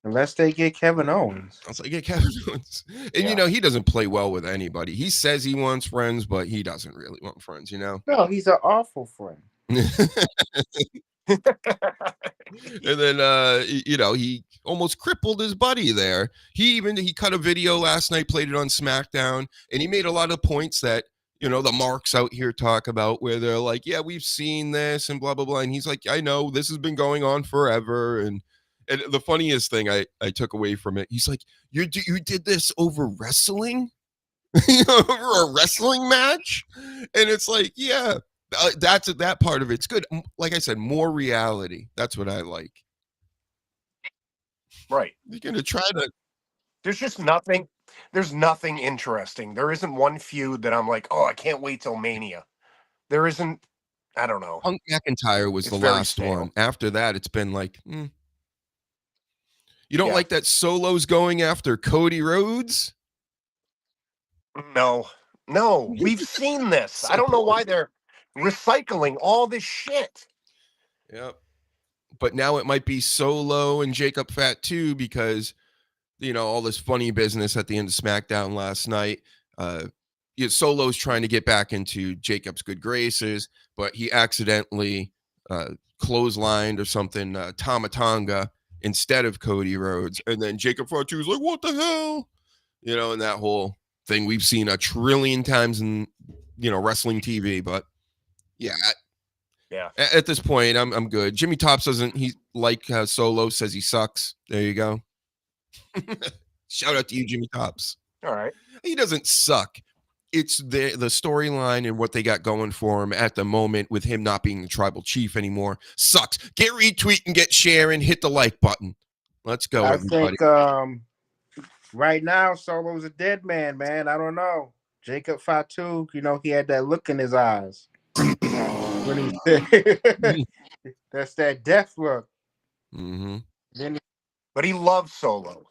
Unless they get Kevin Owens. Unless they get Kevin Owens. And, you know, he doesn't play well with anybody. He says he wants friends, but he doesn't really want friends, you know? No, he's an awful friend. And then, you know, he almost crippled his buddy there. He cut a video last night, played it on SmackDown, and he made a lot of points that, you know, the marks out here talk about, where they're like, yeah, we've seen this and blah, blah, blah. And he's like, I know this has been going on forever. And the funniest thing I took away from it, he's like, you did this over wrestling? Over a wrestling match? And it's like, yeah, that part of it's good. Like I said, more reality. That's what I like. Right. You're going to try to. There's just nothing. There's nothing interesting. There isn't one feud that I'm like, oh, I can't wait till Mania. There isn't. I don't know. Punk McIntyre was the last one. After that, it's been like, You don't like that Solo's going after Cody Rhodes? No, we've seen this. I don't know why they're recycling all this shit. Yep. But now it might be Solo and Jacob Fat too, because, you know, all this funny business at the end of SmackDown last night. Solo's trying to get back into Jacob's good graces, but he accidentally clotheslined or something, Tama Tonga instead of Cody Rhodes. And then Jacob Fatu is like, what the hell? You know, and that whole thing we've seen a trillion times in, you know, wrestling TV. But yeah. At this point, I'm good. Jimmy Tops doesn't, he like Solo, says he sucks. There you go. Shout out to you, Jimmy Tops. All right. He doesn't suck. it's the storyline and what they got going for him at the moment with him not being the tribal chief anymore. Sucks. Get retweet and get share and hit the like button. Let's go, everybody. think right now Solo's a dead man, man. I don't know. Jacob Fatu, he had that look in his eyes when he said that's that death look. Mm-hmm. But he loves Solo.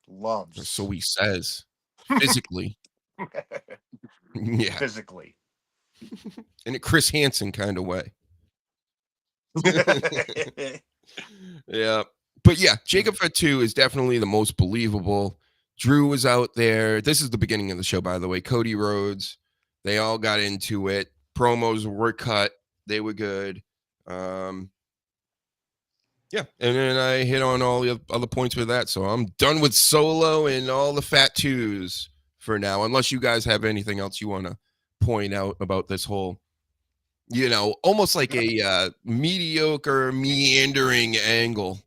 Loves. So he says. Physically. Yeah. Physically. In a Chris Hansen kind of way. Yeah. But yeah, Jacob Fatu is definitely the most believable. Drew was out there. This is the beginning of the show, by the way. Cody Rhodes. They all got into it. Promos were cut. They were good. Yeah, and then I hit on all the other points with that. So I'm done with Solo and all the Fat Twos for now, unless you guys have anything else you want to point out about this whole, almost like a mediocre, meandering angle.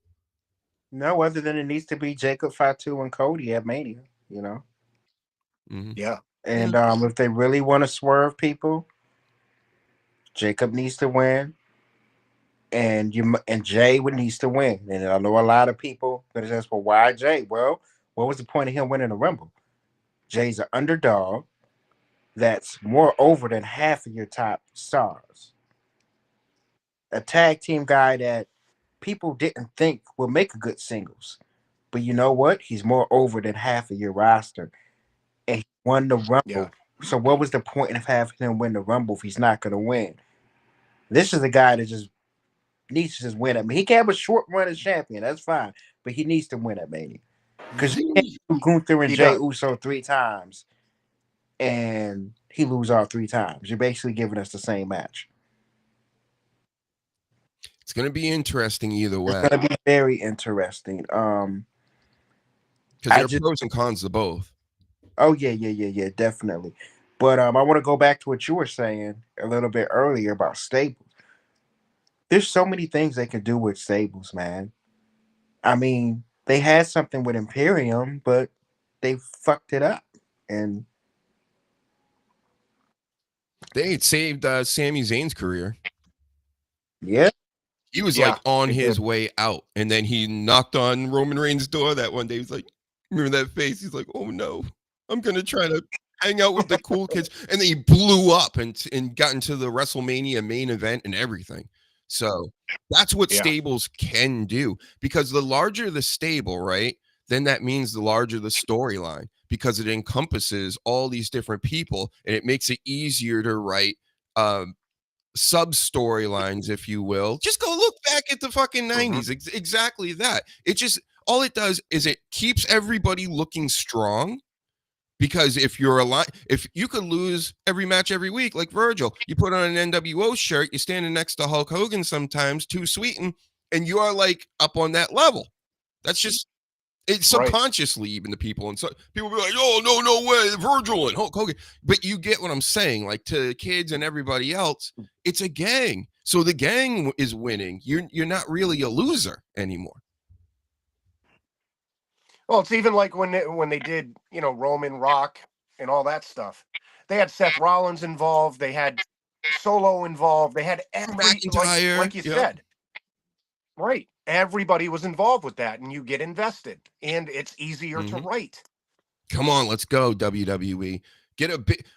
No, other than it needs to be Jacob Fatu and Cody at Mania, Mm-hmm. Yeah. And if they really want to swerve people, Jacob needs to win. And Jay needs to win. And I know a lot of people that says, well, why Jay? Well, what was the point of him winning the Rumble? Jay's an underdog that's more over than half of your top stars. A tag team guy that people didn't think would make a good singles. But you know what? He's more over than half of your roster. And he won the Rumble. Yeah. So what was the point of having him win the Rumble if he's not going to win? This is a guy that just needs to just win at Mania. He can have a short run as champion. That's fine. But he needs to win at Mania. Because you can't do Gunther and Jey Uso 3 times and he lose all 3 times. You're basically giving us the same match. It's going to be interesting either way. It's going to be very interesting. Because there are pros and cons to both. Oh, yeah, definitely. But I want to go back to what you were saying a little bit earlier about stables. There's so many things they can do with stables, man. I mean, they had something with Imperium, but they fucked it up. And they saved Sami Zayn's career. Yeah. He was like on his way out. And then he knocked on Roman Reigns' door that one day. He's like, remember that face? He's like, oh no, I'm going to try to hang out with the cool kids. And then he blew up and got into the WrestleMania main event and everything. So that's what stables can do, because the larger the stable, right, then that means the larger the storyline, because it encompasses all these different people and it makes it easier to write sub storylines, if you will. Just go look back at the fucking 90s. Exactly that. It just, all it does is it keeps everybody looking strong. Because if you could lose every match every week, like Virgil, you put on an NWO shirt, you're standing next to Hulk Hogan sometimes, too sweetened, and you are like up on that level. That's just, it's subconsciously even to people. And so people be like, oh, no way, Virgil and Hulk Hogan. But you get what I'm saying, like to kids and everybody else, it's a gang. So the gang is winning. You're not really a loser anymore. Well, it's even like when they did, Roman, Rock, and all that stuff. They had Seth Rollins involved. They had Solo involved. They had like you said. Right. Everybody was involved with that, and you get invested, and it's easier to write. Come on, let's go, WWE.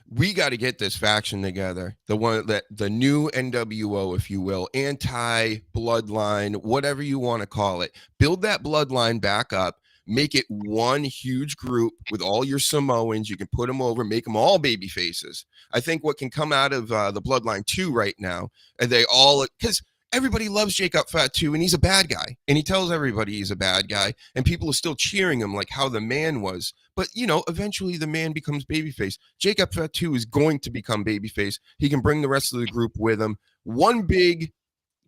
We got to get this faction together. The new NWO, if you will, anti-bloodline, whatever you want to call it. Build that bloodline back up. Make it one huge group with all your Samoans. You can put them over, make them all baby faces. I think what can come out of the Bloodline 2 right now, and because everybody loves Jacob Fatu, and he's a bad guy, and he tells everybody he's a bad guy, and people are still cheering him like how the man was. But, eventually the man becomes babyface. Jacob Fatu is going to become babyface. He can bring the rest of the group with him. One big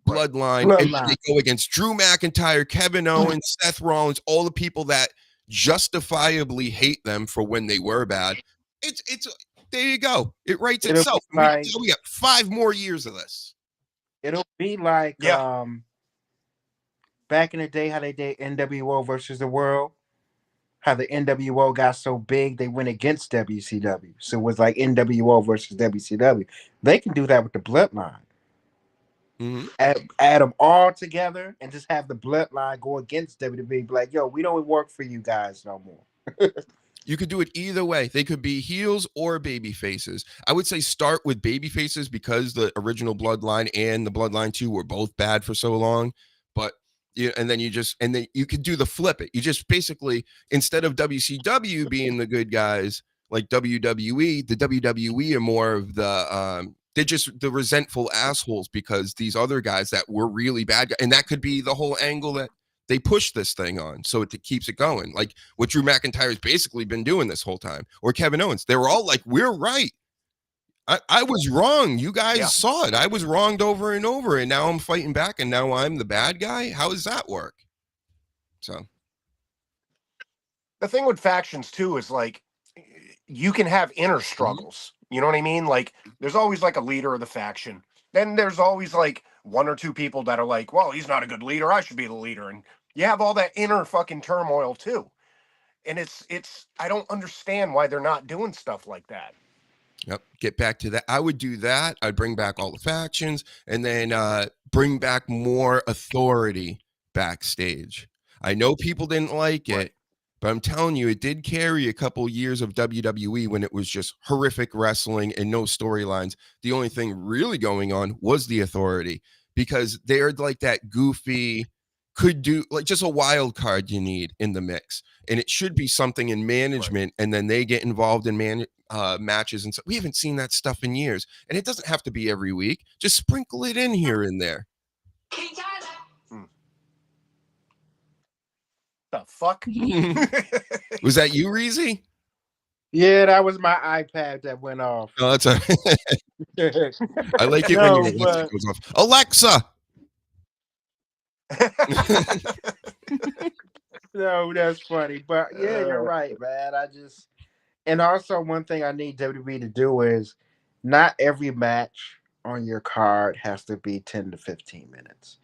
bloodline. And they go against Drew McIntyre, Kevin Owens, Seth Rollins, all the people that justifiably hate them for when they were bad. It's there you go. It writes itself. We got 5 more years of this. It'll be like back in the day how they did NWO versus the World, how the NWO got so big they went against WCW. So it was like NWO versus WCW. They can do that with the Bloodline. Mm-hmm. Add them all together and just have the Bloodline go against WWE. Be like, yo, we don't work for you guys no more. You could do it either way. They could be heels or baby faces. I would say start with baby faces because the original Bloodline and the Bloodline 2 were both bad for so long. But and then you could do the flip it. You just basically, instead of WCW being the good guys like WWE, the WWE are more of the they're just the resentful assholes because these other guys that were really bad guys, and that could be the whole angle that they push this thing on, so it keeps it going. Like what Drew McIntyre's basically been doing this whole time, or Kevin Owens. They were all like, "We're right. I was wrong. You guys saw it. I was wronged over and over, and now I'm fighting back, and now I'm the bad guy. How does that work?" So the thing with factions too is like you can have inner struggles. You know what I mean? Like there's always like a leader of the faction. Then there's always like one or two people that are like, well, he's not a good leader. I should be the leader. And you have all that inner fucking turmoil too. And it's I don't understand why they're not doing stuff like that. Yep. Get back to that. I would do that. I'd bring back all the factions and then bring back more authority backstage. I know people didn't like it, but I'm telling you, it did carry a couple years of WWE when it was just horrific wrestling and no storylines. The only thing really going on was the authority because they're like that goofy, could do like just a wild card you need in the mix. And it should be something in management, and then they get involved in matches. And so we haven't seen that stuff in years. And it doesn't have to be every week. Just sprinkle it in here and there. The fuck? Was that you, Reezy? Yeah, that was my iPad that went off. Oh, that's a I like it when your Alexa goes off. Alexa. No, that's funny. But yeah, you're right, man. And also one thing I need WWE to do is not every match on your card has to be 10 to 15 minutes.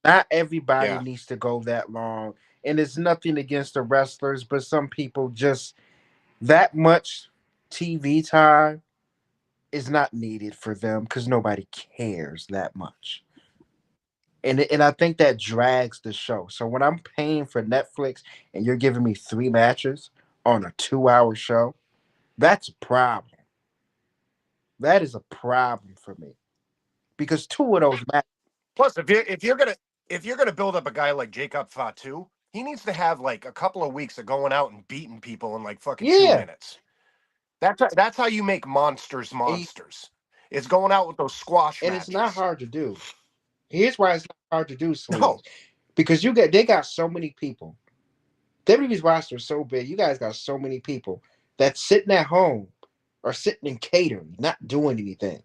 Not everybody needs to go that long. And it's nothing against the wrestlers, but some people just that much TV time is not needed for them because nobody cares that much. And I think that drags the show. So when I'm paying for Netflix and you're giving me 3 matches on a 2-hour show, that's a problem. That is a problem for me. Because 2 of those matches. Plus, if you're gonna build up a guy like Jacob Fatu, he needs to have like a couple of weeks of going out and beating people in like fucking 2 minutes. That's how you make monsters. It's going out with those squash matches. And it's not hard to do. Here's why it's not hard to do, Sleeve. No. Because they got so many people. WWE's roster is so big. You guys got so many people that sitting at home or sitting in catering, not doing anything.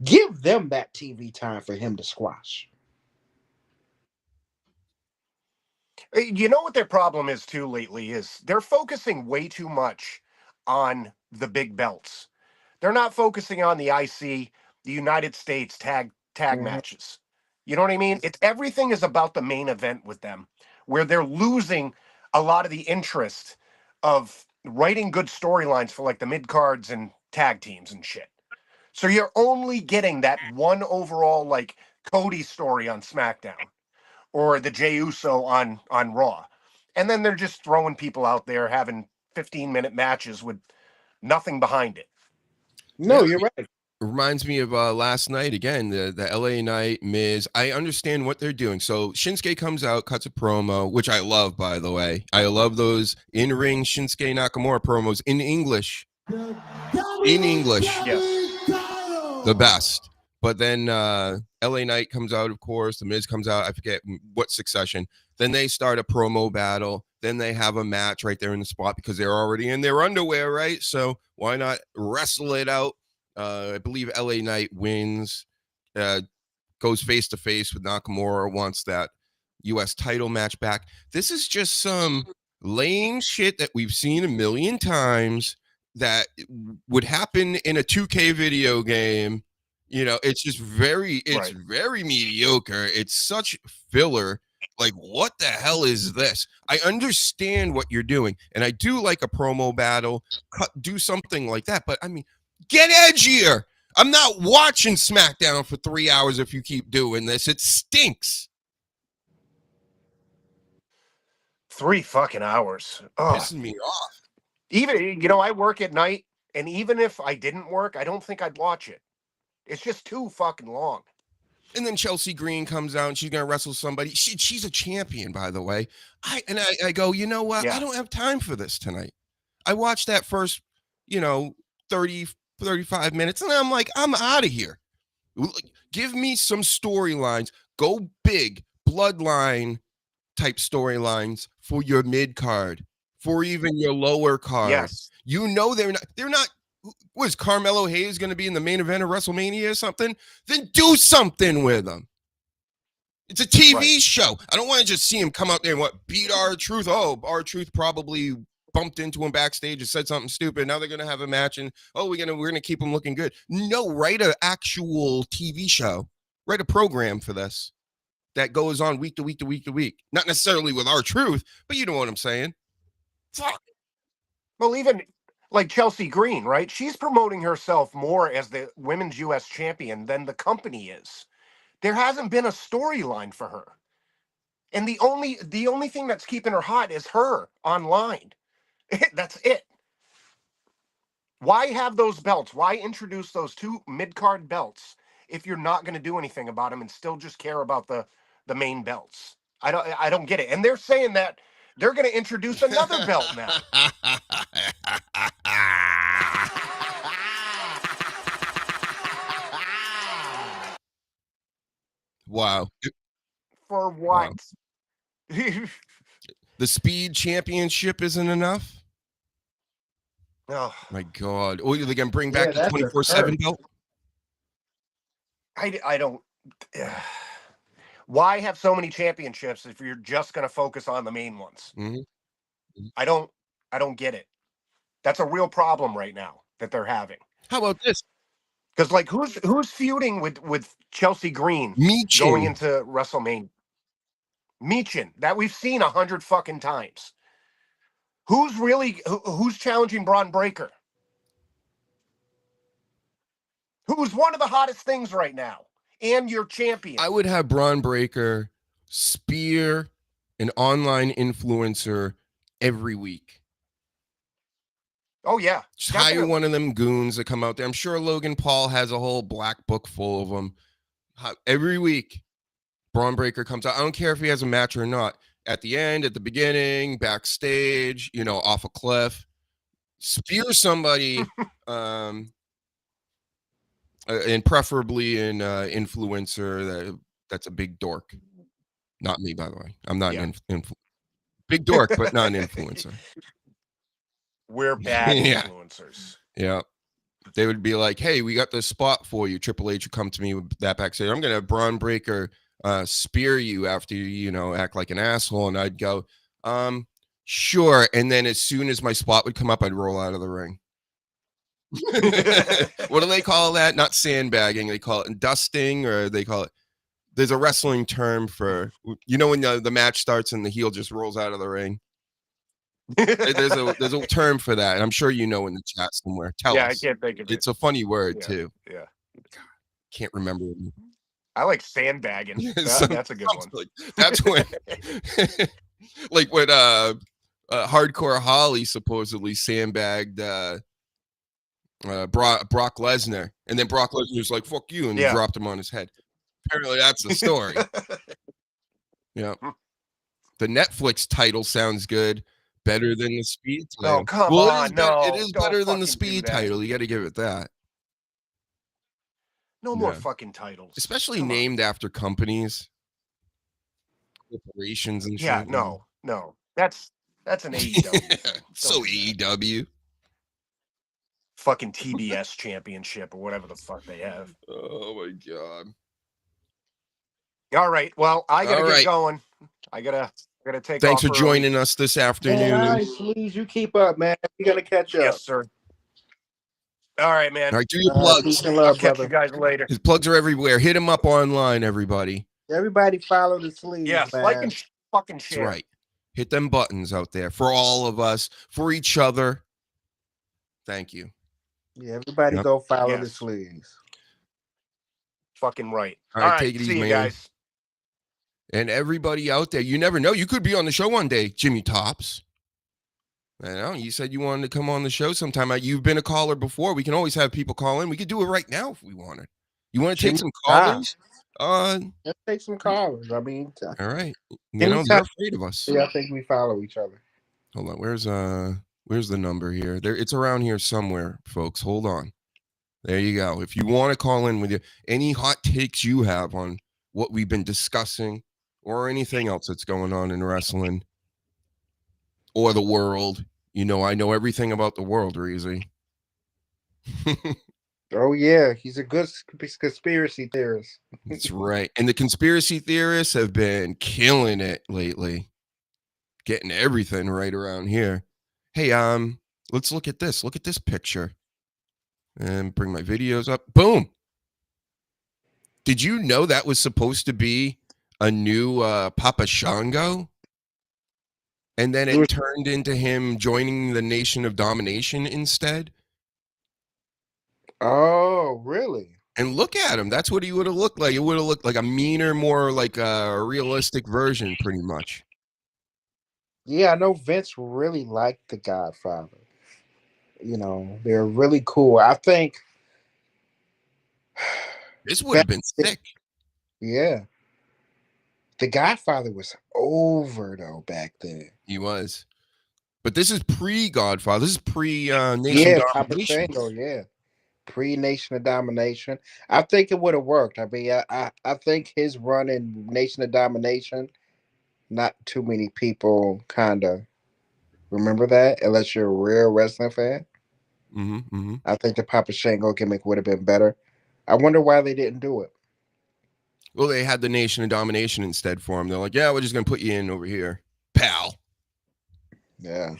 Give them that TV time for him to squash. You know what their problem is too lately is they're focusing way too much on the big belts. They're not focusing on the IC, the United States tag matches. You know what I mean? Everything is about the main event with them, where they're losing a lot of the interest of writing good storylines for like the mid cards and tag teams and shit. So you're only getting that one overall like Cody story on SmackDown or the Jey Uso on Raw. And then they're just throwing people out there having 15-minute matches with nothing behind it. No, you're right. Reminds me of last night again, the LA Knight, Miz. I understand what they're doing. So Shinsuke comes out, cuts a promo, which I love, by the way. I love those in-ring Shinsuke Nakamura promos in English. In English. Yes. The best. But then LA Knight comes out, of course. The Miz comes out. I forget what succession. Then they start a promo battle. Then they have a match right there in the spot because they're already in their underwear, right? So why not wrestle it out? I believe LA Knight wins, goes face-to-face with Nakamura, wants that U.S. title match back. This is just some lame shit that we've seen a million times that would happen in a 2K video game. You know, it's just very mediocre. It's such filler. Like, what the hell is this? I understand what you're doing, and I do like a promo battle, do something like that. But I mean, get edgier. I'm not watching SmackDown for 3 hours if you keep doing this. It stinks. 3 fucking hours. Pissing me off. Even, I work at night, and even if I didn't work, I don't think I'd watch it. It's just too fucking long. And then Chelsea Green comes out and she's gonna wrestle somebody. She's a champion, by the way. I go, you know what? Yeah. I don't have time for this tonight. I watched that first, 30, 35 minutes, and I'm like, I'm out of here. Give me some storylines. Go big, bloodline type storylines for your mid card, for even your lower card. Yes. They're not. Was Carmelo Hayes going to be in the main event of WrestleMania or something? Then do something with him. It's a TV show. I don't want to just see him come out there and beat R-Truth. Oh, R-Truth probably bumped into him backstage and said something stupid. Now they're going to have a match, and we're going to keep him looking good. No, write an actual TV show. Write a program for this that goes on week to week to week to week. Not necessarily with R-Truth, but you know what I'm saying. Fuck. Well, even like Chelsea Green, right? She's promoting herself more as the women's U.S. champion than the company is. There hasn't been a storyline for her. And the only thing that's keeping her hot is her online. That's it. Why have those belts? Why introduce those 2 mid-card belts if you're not going to do anything about them and still just care about the main belts? I don't get it. And they're saying that they're going to introduce another belt now. Wow. For what? Wow. The Speed Championship isn't enough? Oh my God. Oh, they're going to bring back the 24/7 belt? I don't. Why have so many championships if you're just going to focus on the main ones? Mm-hmm. I don't get it. That's a real problem right now that they're having. How about this? Because like who's feuding with Chelsea Green Michin. going into WrestleMania? Michin, that we've seen 100 fucking times. Who's challenging Braun Breaker? Who's one of the hottest things right now? And your champion. I would have Braun Breaker spear an online influencer every week. Oh, yeah. Just hire one of them goons that come out there. I'm sure Logan Paul has a whole black book full of them. Every week, Braun Breaker comes out. I don't care if he has a match or not. At the end, at the beginning, backstage, off a cliff. Spear somebody, and preferably an influencer that's a big dork. Not me, by the way. I'm not an big dork, but not an influencer. We're bad influencers. Yeah. They would be like, hey, we got this spot for you. Triple H would come to me with that backstage. I'm going to have Braun Breaker spear you after you, act like an asshole. And I'd go, sure. And then as soon as my spot would come up, I'd roll out of the ring. What do they call that? Not sandbagging. They call it dusting, or they call it, there's a wrestling term for, when the match starts and the heel just rolls out of the ring. There's a term for that. And I'm sure in the chat somewhere. Tell us. I can't think of it. It's a funny word too. Yeah. Can't remember. I like sandbagging. That's a good one. Like, that's when, like when Hardcore Holly supposedly sandbagged Brock Lesnar, and then Brock Lesnar was like, "Fuck you," and he dropped him on his head. Apparently, that's the story. Yeah. The Netflix title sounds good. Better than the Speed title. Oh, come on. It is better than the Speed title. You got to give it that. No more fucking titles. Especially named after companies, corporations, and shit. Yeah, no. That's an AEW. So AEW. Fucking TBS championship or whatever the fuck they have. Oh my God. All right. Well, I gotta get going. I gotta take Thanks off for joining us this afternoon. Hey, please, you keep up, man. We gotta catch up. Yes, sir. All right, man. All right, do your plugs. Peace and love, I'll catch brother. you guys later. His plugs are everywhere. Hit him up online, everybody. Everybody follow the sleeves, Yes, man. like and fucking That's share. right. Hit them buttons out there for all of us, for each other. Thank you. Yeah, everybody Yep. go follow the Yes. sleeves. Fucking right. All All right, right, take it easy, see you man. guys. And everybody out there, you never know. You could be on the show one day, Jimmy Tops. I know you said you wanted to come on the show sometime. You've been a caller before. We can always have people call in. We could do it right now if we wanted. You want to take some callers? Let's take some callers. I mean, All right. You Jimmy know, they're Tops- afraid of us. yeah, I think we follow each other. Hold on. Where's the number here? There, it's around here somewhere, folks. Hold on. There you go. If you want to call in with any hot takes you have on what we've been discussing or anything else that's going on in wrestling or the world, you know, I know everything about the world, Reezy. Oh yeah, he's a good conspiracy theorist. That's right. And the conspiracy theorists have been killing it lately. Getting everything right around here. Hey, let's look at this. Look at this picture. And bring my videos up. Boom. Did you know that was supposed to be a new Papa Shango? And then it turned into him joining the Nation of Domination instead? Oh, really? And look at him. That's what he would have looked like. It would have looked like a meaner, more like a realistic version, pretty much. Yeah, I know Vince really liked The Godfather. You know, they're really cool. I think this would have been sick. Yeah. The Godfather was over though back then. He was. But this is pre-Godfather. This is pre-Nation Yeah, Papa Domination. Shango, yeah. Pre-Nation of Domination. I think it would have worked. I mean, I think his run in Nation of Domination, not too many people kind of remember that, unless you're a real wrestling fan. I think the Papa Shango gimmick would have been better. I wonder why they didn't do it. Well, they had the Nation of Domination instead for him. They're like, yeah, we're just going to put you in over here, pal. Yeah.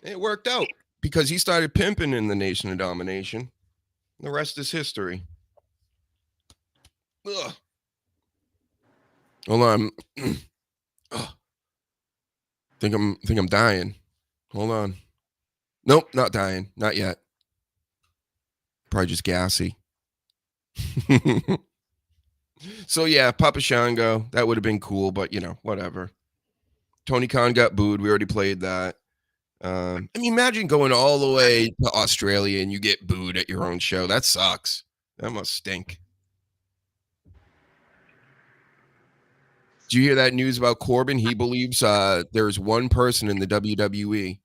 It worked out because he started pimping in the Nation of Domination. The rest is history. Ugh. Hold on. Think I'm dying. Hold on. Nope, not dying. Not yet. Probably just gassy. So yeah, Papa Shango, that would have been cool, but you know, whatever. Tony Khan got booed. We already played that. I mean, imagine going all the way to Australia and you get booed at your own show. That sucks. That must stink. Did you hear that news about Corbin? He believes there's one person in the WWE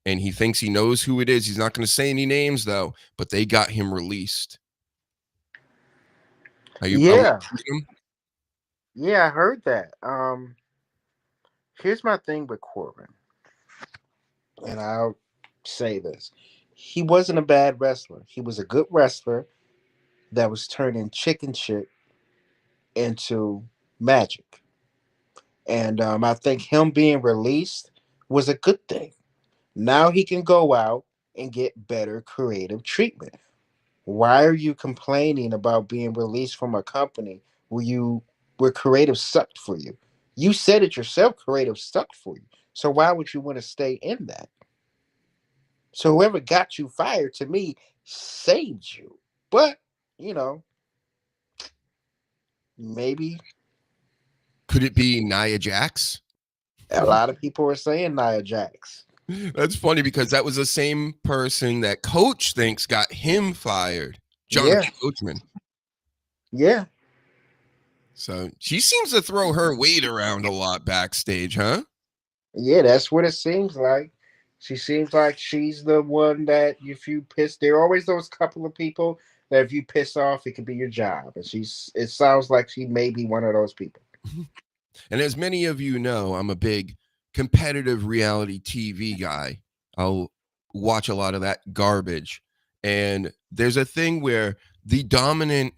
and he thinks he knows who it is. He's not going to say any names though, but they got him released. Yeah, I heard that. Here's my thing with Corbin, and I'll say this: he wasn't a bad wrestler. He was a good wrestler that was turning chicken shit into magic, and I think him being released was a good thing. Now he can go out and get better creative treatment. Why are you complaining about being released from a company where creative sucked for you? You said it yourself, creative sucked for you. So why would you want to stay in that? So whoever got you fired, to me, saved you. But, you know, maybe. Could it be Nia Jax? A lot of people are saying Nia Jax. That's funny because that was the same person that Coach thinks got him fired. Jonathan Coachman. Yeah. So she seems to throw her weight around a lot backstage, huh? Yeah, that's what it seems like. She seems like she's the one that if you piss, there are always those couple of people that if you piss off, it could be your job. And it sounds like she may be one of those people. And as many of you know, I'm a big competitive reality TV guy. I'll watch a lot of that garbage. And there's a thing where the dominant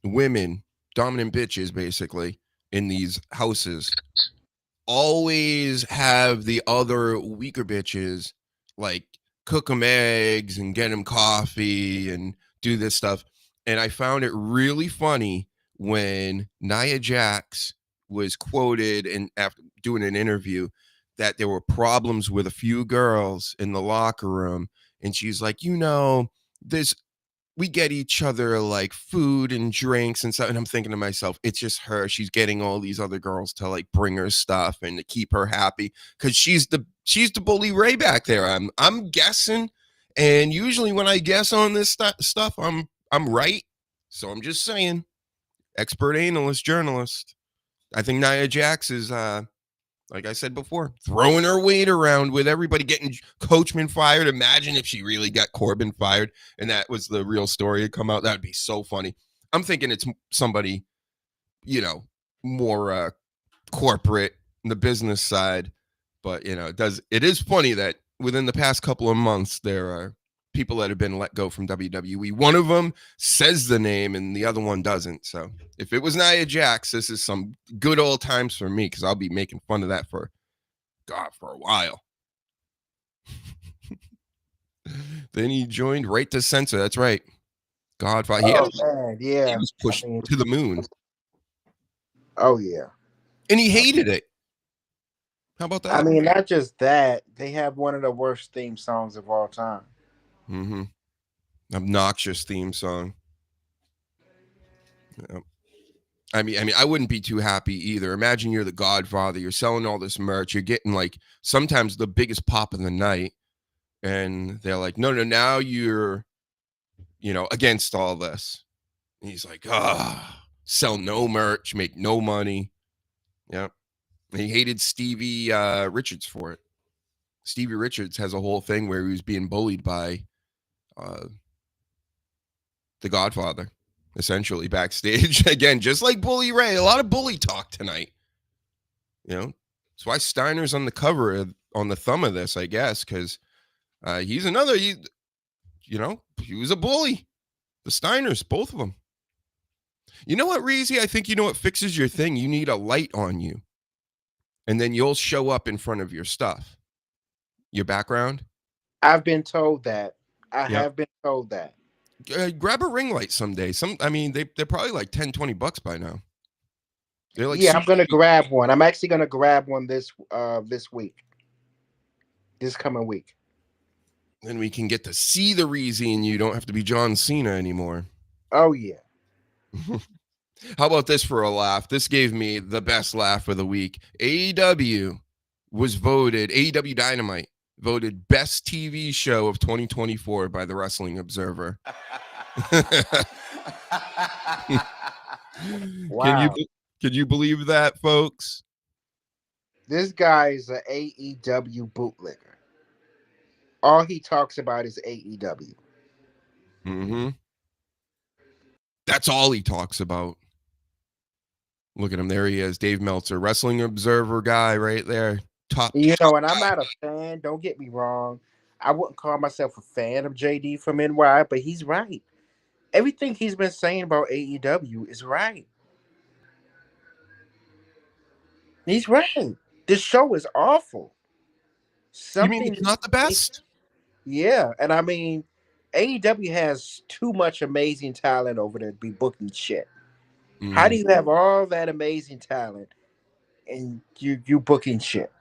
women, dominant bitches basically in these houses always have the other weaker bitches like cook them eggs and get them coffee and do this stuff. And I found it really funny when Nia Jax was quoted and after doing an interview that there were problems with a few girls in the locker room, and she's like, we get each other like food and drinks and stuff. And I'm thinking to myself, it's just her. She's getting all these other girls to like bring her stuff and to keep her happy because she's the Bully Ray back there. I'm guessing, and usually when I guess on this stuff, I'm right. So I'm just saying, expert analyst, journalist. I think Nia Jax is like I said before, throwing her weight around with everybody, getting Coachman fired. Imagine if she really got Corbin fired and that was the real story to come out. That would be so funny. I'm thinking it's somebody, more corporate in the business side. But, it is funny that within the past couple of months, there are people that have been let go from WWE. One of them says the name and the other one doesn't. So if it was Nia Jax, this is some good old times for me because I'll be making fun of that for a while. Then he joined Right to Censor. That's right. Godfather. He was pushed to the moon. Oh, yeah. And he hated it. How about that? I mean, not just that. They have one of the worst theme songs of all time. Mm-hmm. Obnoxious theme song. Yeah. I mean, I wouldn't be too happy either. Imagine you're the Godfather. You're selling all this merch. You're getting like sometimes the biggest pop of the night, and they're like, "No, now you're, against all this." And he's like, sell no merch, make no money." Yeah, and he hated Stevie Richards for it. Stevie Richards has a whole thing where he was being bullied by the Godfather, essentially backstage. Again, just like Bully Ray, a lot of bully talk tonight. That's why Steiner's on the cover, on the thumb of this, I guess, because he's another, he was a bully. The Steiners, both of them. You know what, Reezy? I think what fixes your thing? You need a light on you. And then you'll show up in front of your stuff. Your background? I've been told that. I have been told that. Grab a ring light someday. They're probably like $10-$20 by now. They're like, I'm gonna grab one. I'm actually gonna grab one this week. This coming week. Then we can get to see the Reezy and you don't have to be John Cena anymore. Oh yeah. How about this for a laugh? This gave me the best laugh of the week. AEW Dynamite voted best TV show of 2024 by the Wrestling Observer. Wow. Can you believe that, folks? This guy is an AEW bootlegger. All he talks about is AEW. Mm-hmm. That's all he talks about. Look at him. There he is, Dave Meltzer, Wrestling Observer guy right there. Top. And I'm not a fan. Don't get me wrong. I wouldn't call myself a fan of JD from NY, but he's right. Everything he's been saying about AEW is right. He's right. This show is awful. You mean it's not the best? Yeah, and I mean, AEW has too much amazing talent over there to be booking shit. How do you have all that amazing talent and you booking shit?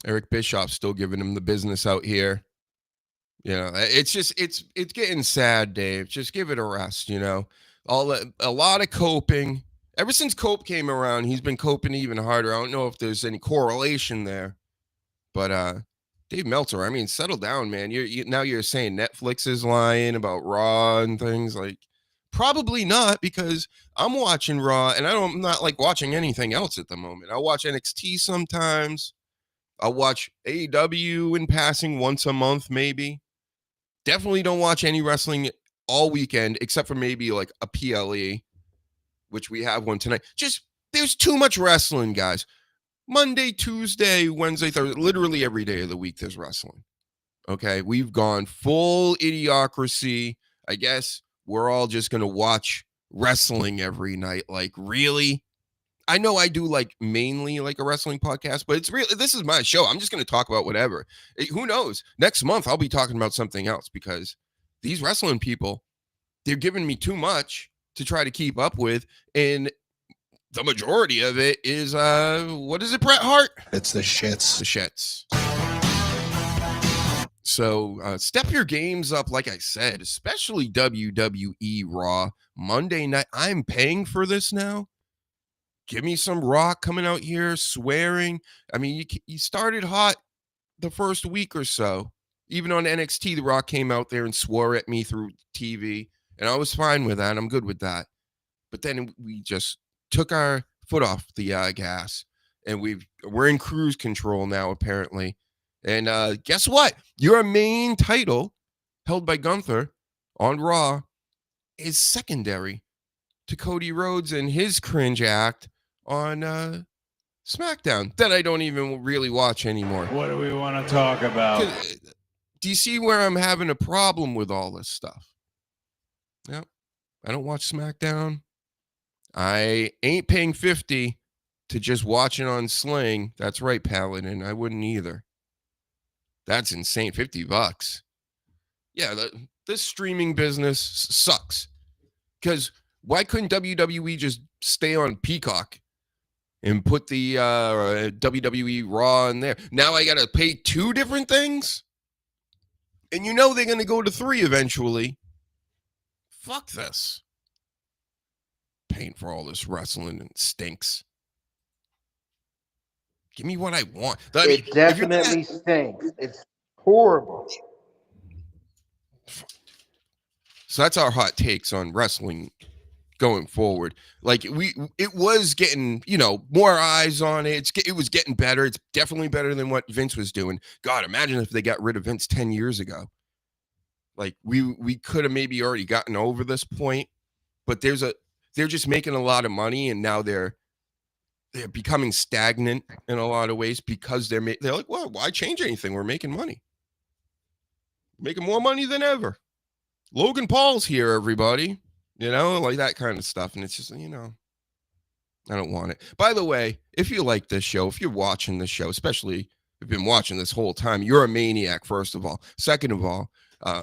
Eric Bischoff's still giving him the business out here. It's just it's getting sad, Dave. Just give it a rest. A lot of coping. Ever since Cope came around, he's been coping even harder. I don't know if there's any correlation there, but Dave Meltzer, I mean, settle down, man. Now you're saying Netflix is lying about Raw and things like. Probably not, because I'm watching Raw and I'm not like watching anything else at the moment. I'll watch NXT sometimes. I'll watch AEW in passing once a month, maybe. Definitely don't watch any wrestling all weekend, except for maybe like a PLE, which we have one tonight. Just, there's too much wrestling, guys. Monday, Tuesday, Wednesday, Thursday, literally every day of the week there's wrestling. Okay, we've gone full idiocracy. I guess we're all just going to watch wrestling every night. Like, really? I know I do like mainly like a wrestling podcast, but it's really, this is my show. I'm just going to talk about whatever. Who knows? Next month, I'll be talking about something else because these wrestling people, they're giving me too much to try to keep up with, and the majority of it is what is it, Bret Hart? It's the shits. The shits. So step your games up, like I said, especially WWE Raw Monday night. I'm paying for this now. Give me some Rock coming out here swearing. I mean, you started hot the first week or so. Even on NXT, The Rock came out there and swore at me through TV, and I was fine with that. I'm good with that. But then we just took our foot off the gas, and we're in cruise control now, apparently. And guess what? Your main title, held by Gunther on Raw, is secondary to Cody Rhodes and his cringe act on SmackDown that I don't even really watch anymore. What do we want to talk about? Do you see where I'm having a problem with all this stuff? Yep. I don't watch SmackDown. I ain't paying $50 to just watch it on Sling. That's right, Paladin. I wouldn't either. That's insane. $50. Yeah, this streaming business sucks. Because why couldn't WWE just stay on Peacock and put the WWE Raw in there? Now I got to pay 2 different things? And you know they're going to go to 3 eventually. Fuck this. Paying for all this wrestling and stinks. Give me what I want. I mean, It definitely stinks. It's horrible. So that's our hot takes on wrestling going forward. Like it was getting, more eyes on it. It was getting better. It's definitely better than what Vince was doing. God, imagine if they got rid of Vince 10 years ago. Like we could have maybe already gotten over this point, but they're just making a lot of money, and now they're becoming stagnant in a lot of ways because they're like, well, why change anything? We're making money. Making more money than ever. Logan Paul's here, everybody. Like that kind of stuff. And it's just, I don't want it. By the way, if you like this show, if you're watching this show, especially if you've been watching this whole time, you're a maniac, first of all. Second of all,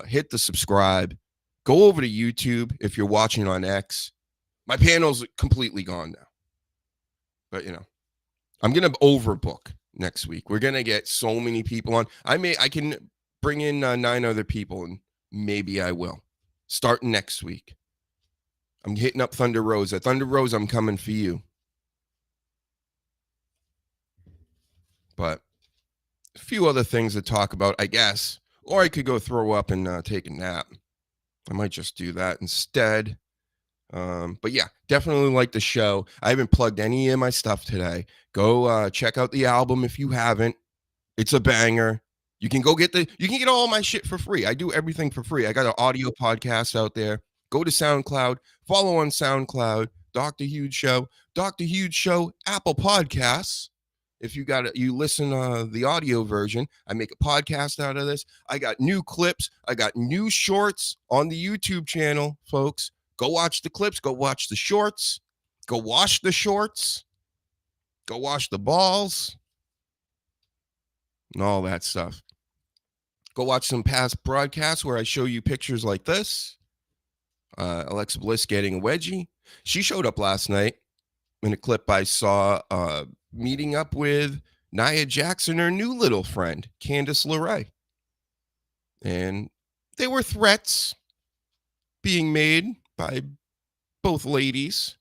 hit the subscribe. Go over to YouTube if you're watching on X. My panel's completely gone now. But, I'm going to overbook next week. We're going to get so many people on. I can bring in 9 other people, and maybe I will. Starting next week. I'm hitting up Thunder Rose. At Thunder Rose, I'm coming for you. But a few other things to talk about, I guess. Or I could go throw up and take a nap. I might just do that instead. But yeah, definitely like the show. I haven't plugged any of my stuff today. Go check out the album if you haven't. It's a banger. You can get all my shit for free. I do everything for free. I got an audio podcast out there. Go to SoundCloud, follow on SoundCloud, Dr. Huge Show, Apple Podcasts. If you listen the audio version, I make a podcast out of this. I got new clips. I got new shorts on the YouTube channel, folks. Go watch the clips. Go watch the shorts. Go wash the shorts. Go wash the balls. And all that stuff. Go watch some past broadcasts where I show you pictures like this. Alexa Bliss getting a wedgie. She showed up last night in a clip I saw meeting up with Nia Jax and her new little friend, Candice LeRae. And there were threats being made by both ladies.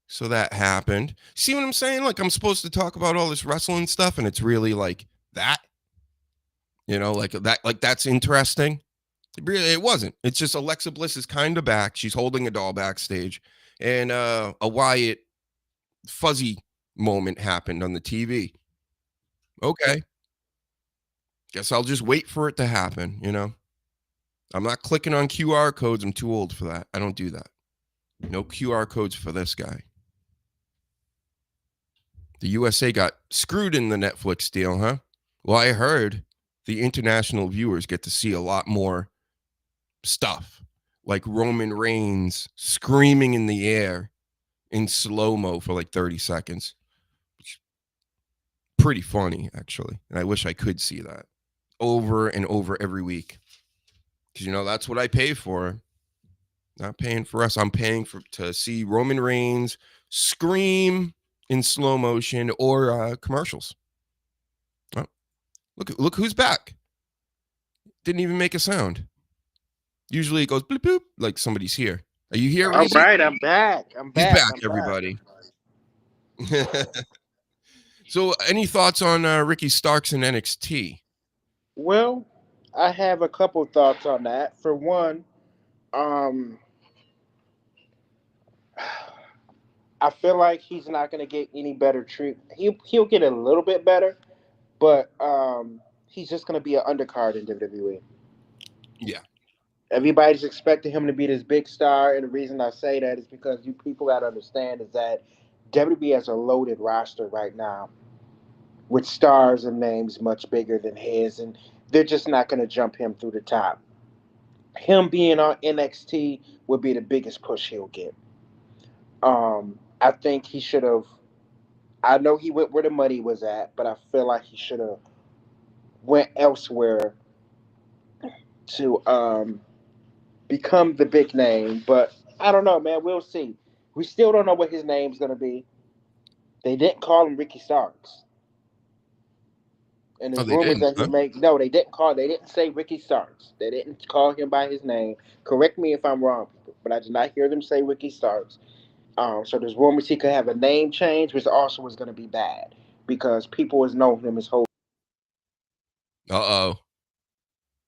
So that happened. See what I'm saying? Like, I'm supposed to talk about all this wrestling stuff, and it's really like that. Like that's interesting. It wasn't. It's just Alexa Bliss is kind of back. She's holding a doll backstage. And a Wyatt fuzzy moment happened on the TV. Okay. Guess I'll just wait for it to happen, I'm not clicking on QR codes. I'm too old for that. I don't do that. No QR codes for this guy. The USA got screwed in the Netflix deal, huh? Well, I heard the international viewers get to see a lot more stuff, like Roman Reigns screaming in the air in slow-mo for like 30 seconds. Pretty funny, actually. And I wish I could see that over and over every week. Because, that's what I pay for. Not paying for us. I'm paying to see Roman Reigns scream in slow motion or commercials. Oh, look who's back. Didn't even make a sound. Usually it goes bloop bloop like somebody's here. Are you here? All Reezy? right, I'm back. He's back, everybody. So, any thoughts on Ricky Starks in NXT? Well, I have a couple thoughts on that. For one, I feel like he's not going to get any better treatment. He'll get a little bit better, but he's just going to be an undercard in WWE. Yeah. Everybody's expecting him to be this big star, and the reason I say that is because you people got to understand is that WWE has a loaded roster right now with stars and names much bigger than his, and they're just not going to jump him through the top. Him being on NXT would be the biggest push he'll get. I think he should have. I know he went where the money was at, but I feel like he should have went elsewhere to become the big name. But I don't know, man. We'll see. We still don't know what his name's going to be. They didn't call him Ricky Starks. And there's rumors that he may. No, they didn't say Ricky Starks. They didn't call him by his name. Correct me if I'm wrong, but I did not hear them say Ricky Starks. So there's rumors he could have a name change, which also was going to be bad because people has known him his whole.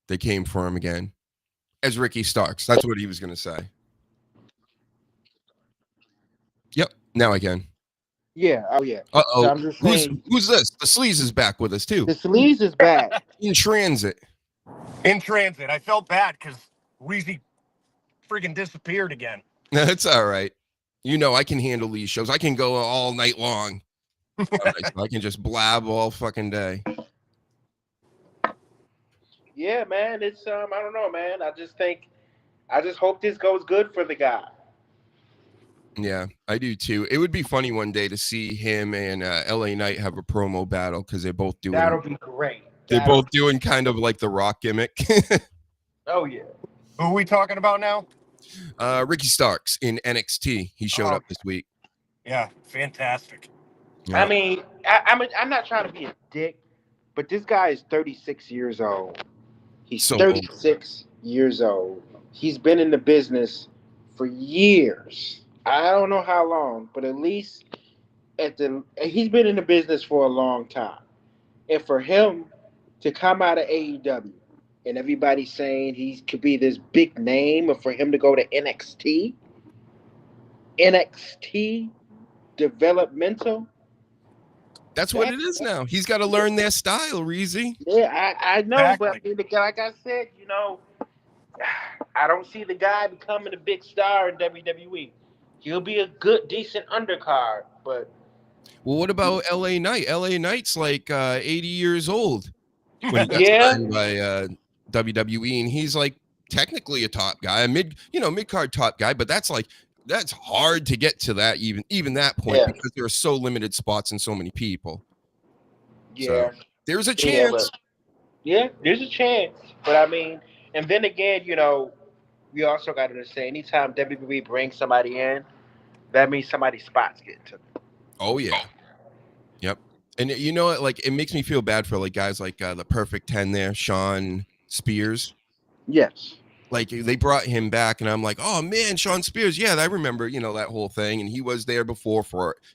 They came for him again as Ricky Starks. That's what he was going to say. Yep. Now I can. Yeah. Oh yeah. So who's this? The Sleaze is back with us too. The Sleaze is back in transit. In transit. I felt bad because Weezy freaking disappeared again. That's all right. You know, I can handle these shows. I can go all night long. All right, so I can just blab all fucking day. Yeah, man. It's I don't know, man. I just hope this goes good for the guy. Yeah, I do too. It would be funny one day to see him and LA Knight have a promo battle because they're both doing. That'll be great. They're both doing kind of like the Rock gimmick. Oh yeah. Who are we talking about now? Ricky Starks in NXT. He showed up this week. Yeah, fantastic. Yeah. I mean, I'm not trying to be a dick, but this guy is 36 years old. He's so 36 years old. He's been in the business for years. I don't know how long, but at least he's been in the business for a long time. And for him to come out of AEW and everybody's saying he could be this big name, or for him to go to NXT developmental. That's what it is now. He's got to learn their style, Reezy. Yeah, I know, exactly. But like I said, you know, I don't see the guy becoming a big star in WWE. He'll be a good, decent undercard, but. Well, what about LA Knight? LA Knight's like 80 years old when he got signed by WWE, and he's like technically a top guy, a mid-card top guy, but that's hard to get to that even that point because there are so limited spots and so many people. Yeah, so, there's a chance. There's a chance, but I mean, and then again, you know, we also got to say anytime WWE brings somebody in, that means somebody's spots getting took. Oh yeah. Yep. And you know what? Like, it makes me feel bad for like guys like the Perfect 10 there, Sean Spears. Yes. Like, they brought him back, and I'm like, oh man, Sean Spears. Yeah, I remember, you know, that whole thing. And he was there before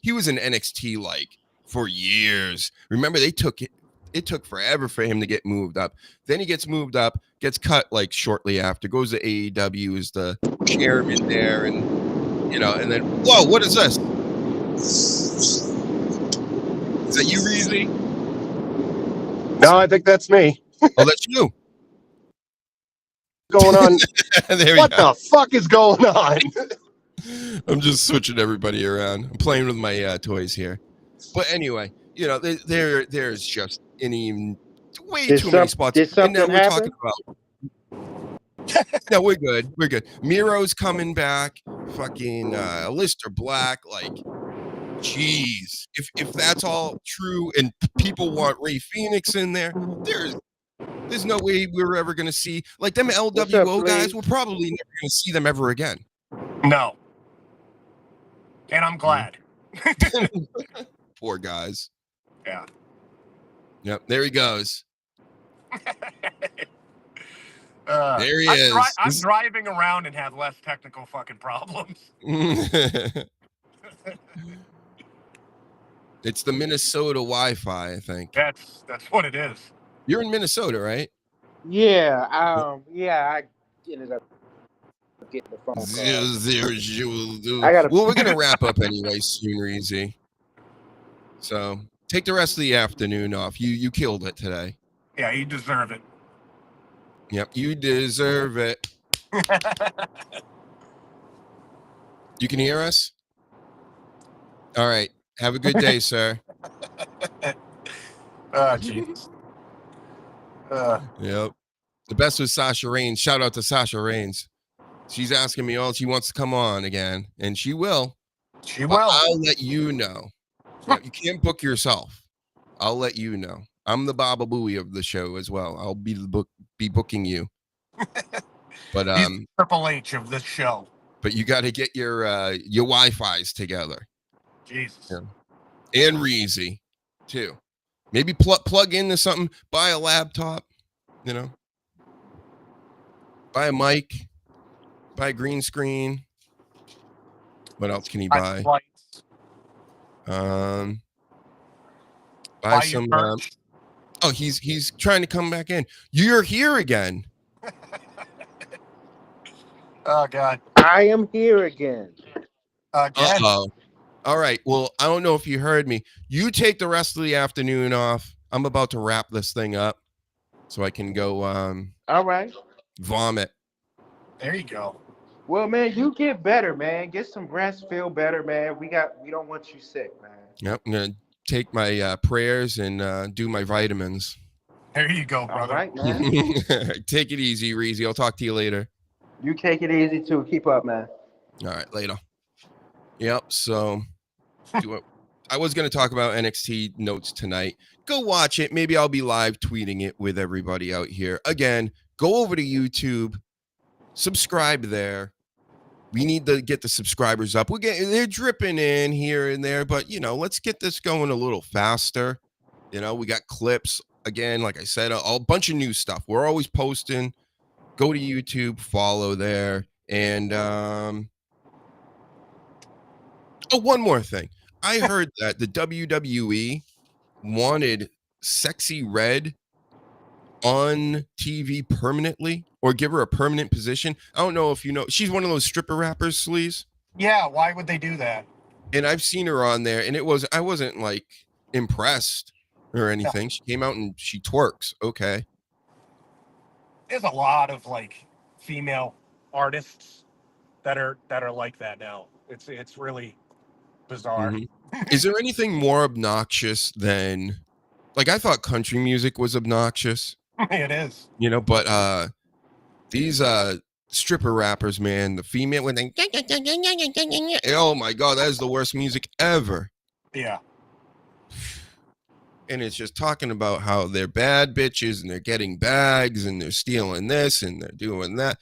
he was in NXT like for years. Remember, it took forever for him to get moved up. Then he gets moved up, gets cut like shortly after, goes to AEW, is the chairman there, and you know, and then whoa, what is this? Is that you, Reezy? No, I think that's me. Oh, that's you. Going on? What go. The fuck is going on? I'm just switching everybody around. I'm playing with my toys here. But anyway, you know, there's just way too many spots. And now we're talking about. No, we're good. We're good. Miro's coming back. Fucking Aleister Black. Like, jeez. If that's all true and people want Rey Fenix in there, There's no way we're ever going to see like them LWO guys. We're probably never going to see them ever again. No. And I'm glad. Poor guys. Yeah. Yep. There he goes. There he is. I'm driving around and have less technical fucking problems. It's the Minnesota Wi-Fi, I think. That's what it is. You're in Minnesota, right? Yeah. I ended up getting the phone call. Well, we're gonna wrap up anyway soon, Reezy. So take the rest of the afternoon off. You killed it today. Yeah, you deserve it. Yep, you deserve it. You can hear us? All right. Have a good day, sir. Jesus. Yep. The best was Sasha Raines. Shout out to Sasha Raines. She's asking me, she wants to come on again, and she will. She will. I'll let you know. You can't book yourself. I'll let you know. I'm the Baba Booey of the show as well. I'll be booking you. But He's Triple H of this show. But you got to get your Wi-Fi's together. Jesus. Yeah. And Reezy too. Maybe plug into something. Buy a laptop. Buy a mic. Buy a green screen. What else can he buy? Buy some. He's trying to come back in. You're here again. Oh God. I am here again. Again. Uh-oh. All right. Well, I don't know if you heard me. You take the rest of the afternoon off. I'm about to wrap this thing up so I can go. All right. Vomit. There you go. Well, man, you get better, man. Get some rest. Feel better, man. We don't want you sick, man. Yep. I'm gonna take my prayers and do my vitamins. There you go, brother. All right, man. Take it easy, Reezy. I'll talk to you later. You take it easy too. Keep up, man. All right, later. Yep. So, I was going to talk about NXT notes tonight. Go watch it. Maybe I'll be live tweeting it with everybody out here. Again, go over to YouTube, subscribe there. We need to get the subscribers up. They're dripping in here and there, but let's get this going a little faster. We got clips again. Like I said, a bunch of new stuff. We're always posting. Go to YouTube, follow there, and one more thing. I heard that the WWE wanted Sexy Red on TV permanently, or give her a permanent position. I don't know if you know. She's one of those stripper rappers, Sleaze. Yeah, why would they do that? And I've seen her on there, and I wasn't like impressed or anything. No. She came out and she twerks. Okay. There's a lot of like female artists that are like that now. It's really bizarre. Mm-hmm. Is there anything more obnoxious than, like, I thought country music was obnoxious. It is. But these stripper rappers, man, the female when they oh my God, that is the worst music ever. Yeah. And it's just talking about how they're bad bitches and they're getting bags and they're stealing this and they're doing that.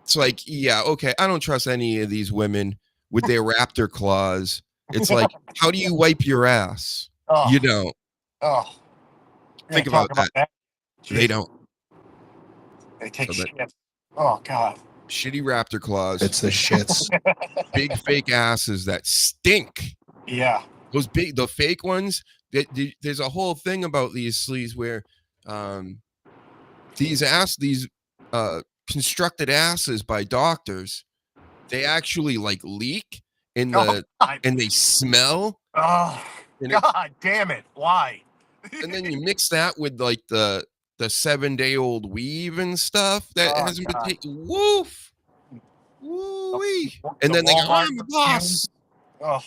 It's like, yeah, okay, I don't trust any of these women with their raptor claws. It's like, how do you wipe your ass? Oh. You don't. Oh. Think about that. They don't. They take shit. Oh, God. Shitty raptor claws. It's the shits. Big fake asses that stink. Yeah. The fake ones. There's a whole thing about these sleeves where these constructed asses by doctors, they actually like leak and they smell. Oh, God damn it. Why? And then you mix that with like the 7-day-old weave and stuff that hasn't been taken. Woof. Woo-wee. And then they go, I'm the boss. Oh.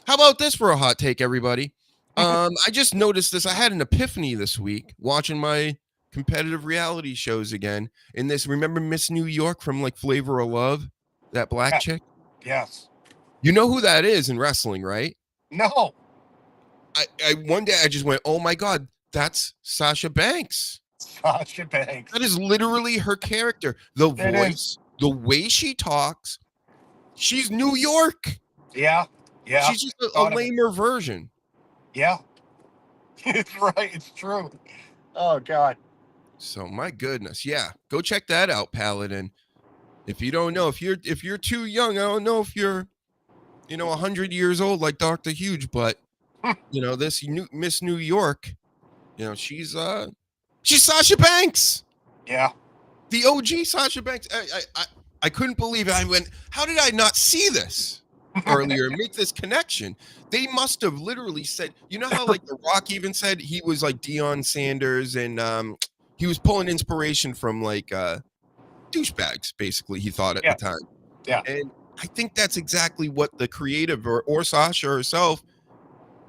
How about this for a hot take, everybody? I just noticed this. I had an epiphany this week watching my competitive reality shows again. In this, remember Miss New York from like Flavor of Love? That black chick? Yes. You know who that is in wrestling, right? No. I one day I just went, oh my God, that's Sasha Banks. Sasha Banks. That is literally her character. The It voice, the way she talks. She's New York. Yeah. She's just a lamer version. Yeah. It's right. It's true. Oh, God. So, my goodness. Yeah. Go check that out, Paladin. If you don't know, if you're too young, I don't know if you're, 100 years old like Dr. Huge, but, this Miss New York, she's Sasha Banks. Yeah. The OG Sasha Banks. I couldn't believe it. I went, how did I not see this earlier? Make this connection. They must have literally said, how like The Rock even said he was like Deion Sanders and he was pulling inspiration from like douchebags, basically, he thought at the time. Yeah. And I think that's exactly what the creative or Sasha herself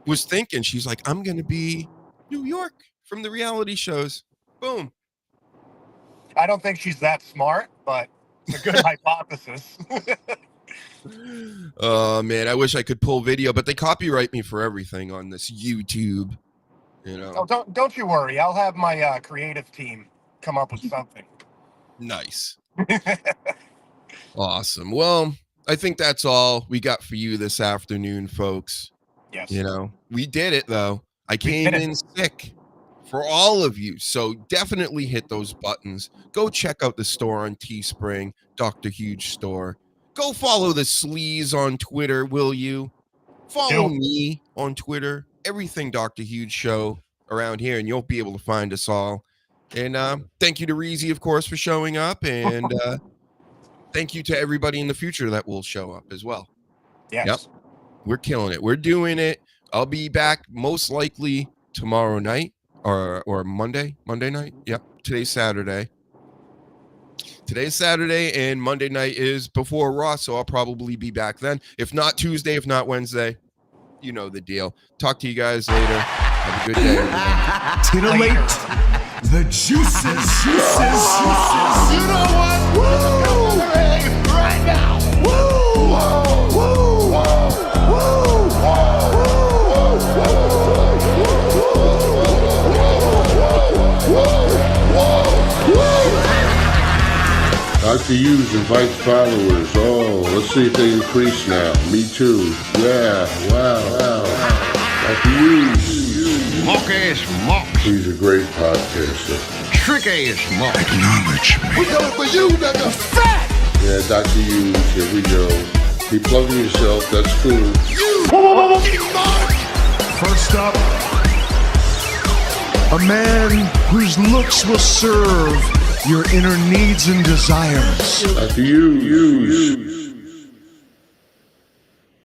was thinking. She's like, I'm going to be New York from the reality shows. Boom. I don't think she's that smart, but it's a good hypothesis. Oh, man, I wish I could pull video, but they copyright me for everything on this YouTube. Oh, don't you worry. I'll have my creative team come up with something. Nice. Awesome. Well, I think that's all we got for you this afternoon, folks. Yes. We did it, though. I came in sick for all of you. So definitely hit those buttons. Go check out the store on Teespring, Dr. Huge Store. Go follow the sleaze on Twitter, will you? Follow me on Twitter. Everything Dr. Huge Show around here, and you'll be able to find us all. And thank you to Reezy, of course, for showing up. And thank you to everybody in the future that will show up as well. Yes. Yep. We're killing it. We're doing it. I'll be back most likely tomorrow night or Monday night. Yep. Today's Saturday, and Monday night is before Raw, so I'll probably be back then. If not Tuesday, if not Wednesday, you know the deal. Talk to you guys later. Have a good day. Titillate the juices. You know what? Woo! Right now. Woo! Woo! Dr. Hughes invites followers. Oh, let's see if they increase now. Me too. Yeah, wow. Dr. Hughes. Smoky Smoke. He's a great podcaster. Tricky Smoke. Acknowledge me. We got it for you, nigga. Fat! Yeah, Dr. Hughes, here we go. Keep plugging yourself, that's cool. First up, a man whose looks will serve your inner needs and desires. Dr. Hughes.